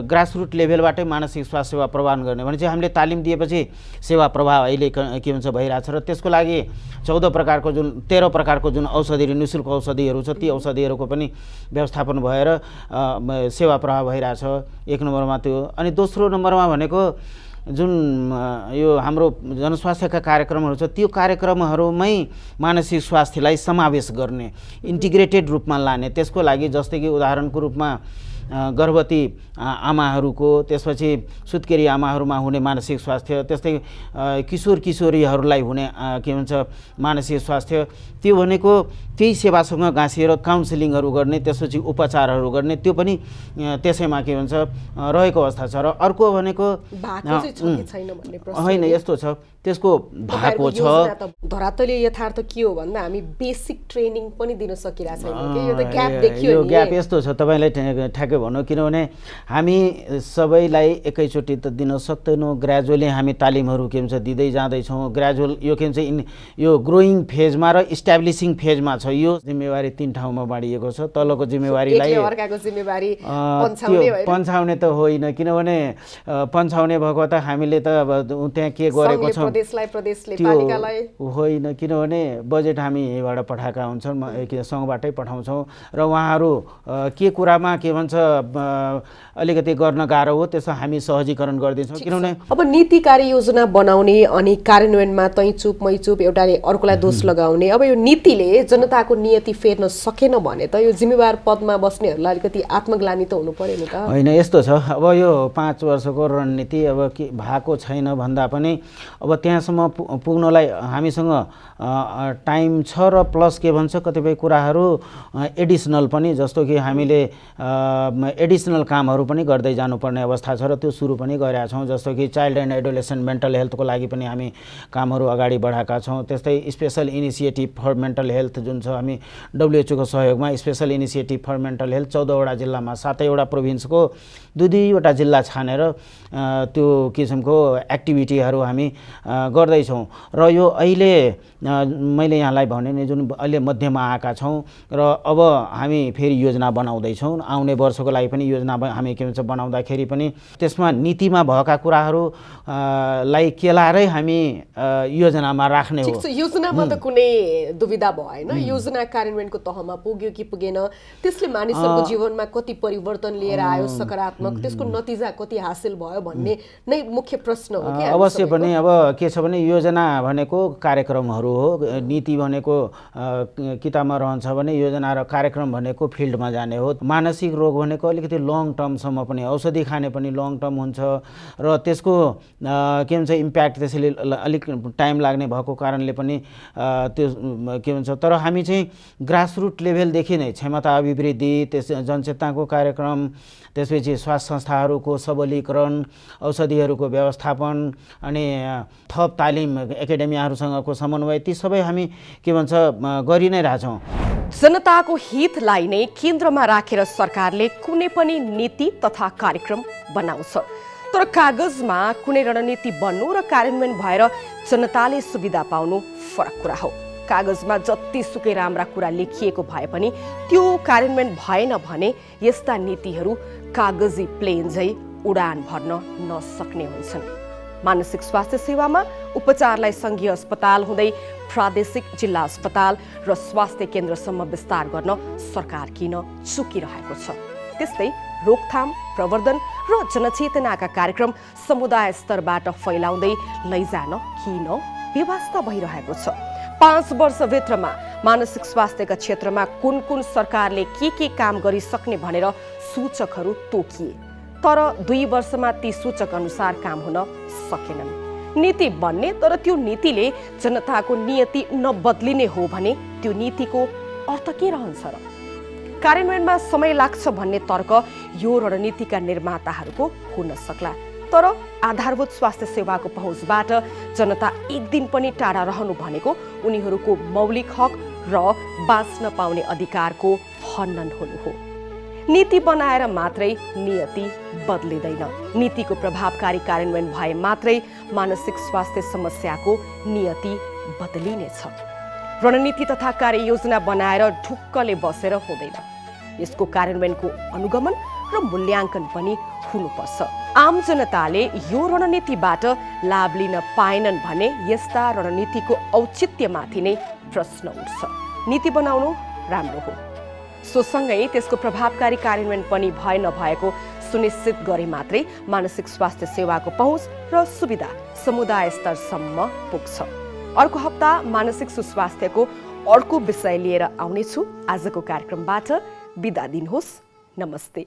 ग्रासरुट लेभलबाटै मानसिक स्वास्थ्य सेवा प्रदान गर्ने भने चाहिँ हामीले तालिम दिएपछि सेवा प्रभाव अहिले के भन्छ भइरहेछ र त्यसको लागि 13 प्रकारको जुन औषधिहरू निःशुल्क औषधिहरू छ ती औषधिहरूको पनि व्यवस्थापन भएर सेवा प्रभाव भइरहेछ, एक नम्बरमा त्यो। अनि दोस्रो नम्बरमा भनेको जुन यो हाम्रो जनस्वास्थ्यका कार्यक्रमहरू छ त्यो कार्यक्रमहरूमै मानसिक स्वास्थ्यलाई समावेश गर्ने, इन्टिग्रेटेड रूपमा लाने। त्यसको लागि जस्तै कि उदाहरणको रूपमा गर्भवती आमाहरूको, त्यसपछि सुत्केरी आमाहरूमा हुने मानसिक स्वास्थ्य, त्यस्तै किशोर किशोरीहरूलाई हुने के भन्छ मानसिक स्वास्थ्य, त्यो भनेको त्यही सेवासँग गाँसिएर काउन्सिलिङहरू गर्ने, त्यसपछि उपचारहरू गर्ने, त्यो पनि त्यसैमा के भन्छ रहेको अवस्था छ। र अर्को भनेको होइन यस्तो छ, त्यसको भएको छ। धरातलीय यथार्थ के हो भन्दा हामी बेसिक ट्रेनिङ पनि दिन सकिरहेको छैनौँ कि यो त ग्याप देखियो नि। यो ग्याप यस्तो छ, तपाईँलाई ठ्याक्कै भनौँ, किनभने हामी सबैलाई एकैचोटि त दिन सक्दैनौँ। ग्रेजुअली हामी तालिमहरू के भन्छ दिँदै जाँदैछौँ। ग्रेजुअल यो के भन्छ यो ग्रोइङ फेजमा र इस्टाब्लिसिङ फेजमा छ। यो जिम्मेवारी 3 ठाउँमा बाँडिएको छ। तलको जिम्मेवारीलाई पन्छाउने त होइन, किनभने पन्छाउने भएको त हामीले त अब त्यहाँ के गरेको छौँ त्यो होइन, किनभने बजेट हामी यहीँबाट पठाएका हुन्छौँ, सङ्घबाटै पठाउँछौँ र उहाँहरू के कुरामा के भन्छ अलिकति गर्न गाह्रो हो त्यसो हामी सहजीकरण गरिदिन्छौँ। किनभने अब नीति कार्ययोजना बनाउने अनि कार्यान्वयनमा तै चुप मै चुप एउटाले अर्कोलाई दोष लगाउने, अब यो नीतिले जनताको नियति फेर्न सकेन भने त यो जिम्मेवार पदमा बस्नेहरूलाई अलिकति आत्मग्लानी त हुनु पर्यो नि त। होइन यस्तो छ, अब यो 5 वर्षको रणनीति अब के भएको छैन भन्दा पनि अब त्यहाँसम्म पुग्नलाई हामीसँग टाइम छ र प्लस के भन्छ कतिपय कुराहरू एडिसनल पनि, जस्तो कि हामीले एडिसनल कामहरू पनि गर्दै जानुपर्ने अवस्था छ र त्यो सुरु पनि गरेका छौँ। जस्तो कि चाइल्ड एन्ड एडोलेसेन्ट मेन्टल हेल्थको लागि पनि हामी कामहरू अगाडि बढाएका छौँ। त्यस्तै special initiative for mental health जुन छ, हामी WHO को सहयोगमा special initiative for mental health 14 वटा जिल्लामा 7 वटा प्रोभिन्सको 2-2 जिल्ला छानेर त्यो किसिमको एक्टिभिटीहरू हामी गर्दैछौँ। र यो अहिले मैले यहाँलाई भने नि जुन अहिले मध्यमा आएका छौँ र अब हामी फेरि योजना बनाउँदैछौँ। आउने वर्षको लागि पनि योजना हामी के भन्छ बनाउँदाखेरि पनि त्यसमा नीतिमा भएका कुराहरूलाई केलाएरै हामी योजनामा राख्ने हो। योजनामा त कुनै दुविधा भएन, योजना कार्यान्वयनको तहमा पुग्यो कि पुगेन, त्यसले मानिसहरूको जीवनमा कति परिवर्तन लिएर आयो सकारात्मक, त्यसको नतिजा कति हासिल भयो भन्ने नै मुख्य प्रश्न हो कि। अवश्य पनि अब के छ भने योजना भनेको कार्यक्रमहरू हो, नीति भनेको किताबमा रहन्छ भने योजना र कार्यक्रम भनेको फिल्डमा जाने हो। मानसिक रोग भनेको अलिकति लङ टर्मसम्म पनि औषधि खाने पनि लङ टर्म हुन्छ र त्यसको के भन्छ इम्प्याक्ट त्यसैले अलिक टाइम लाग्ने भएको कारणले पनि त्यो के भन्छ। तर हामी चाहिँ ग्रासरुट लेभलदेखि नै क्षमता अभिवृद्धि, त्यस जनचेतनाको कार्यक्रम, त्यसपछि स्वास्थ्य संस्थाहरूको सबलीकरण, औषधिहरूको व्यवस्थापन अनि थप तालिम एकाडेमियाहरूसँगको समन्वय, ती सबै हामी के भन्छ गरि नै रहेछौँ। जनताको हितलाई नै केन्द्रमा राखेर सरकारले कुनै पनि नीति तथा कार्यक्रम बनाउँछ, तर कागजमा कुनै रणनीति बन्नु र कार्यान्वयन भएर जनताले सुविधा पाउनु फरक कुरा हो। कागजमा जतिसुकै राम्रा कुरा लेखिएको भए पनि त्यो कार्यान्वयन भएन भने यस्ता नीतिहरू कागजी प्लेन झै उडान भर्न नसक्ने हुन्छन्। मानसिक स्वास्थ्य सेवामा उपचारलाई सङ्घीय अस्पताल हुँदै प्रादेशिक जिल्ला अस्पताल र स्वास्थ्य केन्द्रसम्म विस्तार गर्न सरकार किन चुकिरहेको छ? त्यस्तै रोकथाम, प्रवर्धन र जनचेतनाका कार्यक्रम समुदाय स्तरबाट फैलाउँदै लैजान किन व्यवस्था भइरहेको छ? 5 वर्षभित्रमा मानसिक स्वास्थ्यका क्षेत्रमा कुन कुन सरकारले के काम गरिसक्ने भनेर सूचकहरू तोकिए, तर 2 वर्षमा ती सूचक अनुसार काम हुन सकेनन्। नीति बन्ने, तर त्यो नीतिले जनताको नियति नबदलिने हो भने त्यो नीतिको अर्थ के रहन्छ र? कार्यान्वयनमा समय लाग्छ भन्ने तर्क यो रणनीतिका निर्माताहरूको हुन सक्ला, तर आधारभूत स्वास्थ्य सेवाको पहुँचबाट जनता एक दिन पनि टाढा रहनु भनेको उनीहरूको मौलिक हक र बाँच्न पाउने अधिकारको हनन हुनु हो। नीति बनाएर मात्रै नियति बदलिँदैन। नीतिको प्रभावकारी कार्यान्वयन भए मात्रै मानसिक स्वास्थ्य समस्याको नियति बदलिनेछ। रणनीति तथा कार्ययोजना बनाएर ढुक्कले बसेर हुँदैन, यसको कार्यान्वयनको अनुगमन र मूल्याङ्कन पनि हुनुपर्छ। आम जनताले यो रणनीतिबाट लाभ लिन पाएनन् भने यस्ता रणनीतिको औचित्यमाथि नै प्रश्न उठ्छ। नीति बनाउनु राम्रो हो, सोसँगै त्यसको प्रभावकारी कार्यान्वयन पनि भए नभएको सुनिश्चित गरे मात्रै मानसिक स्वास्थ्य सेवाको पहुँच र सुविधा समुदाय स्तरसम्म पुग्छ। अर्को हप्ता मानसिक सुस्वास्थ्यको अर्को विषय लिएर आउनेछु। आजको कार्यक्रमबाट बिदा दिनुहोस्। नमस्ते।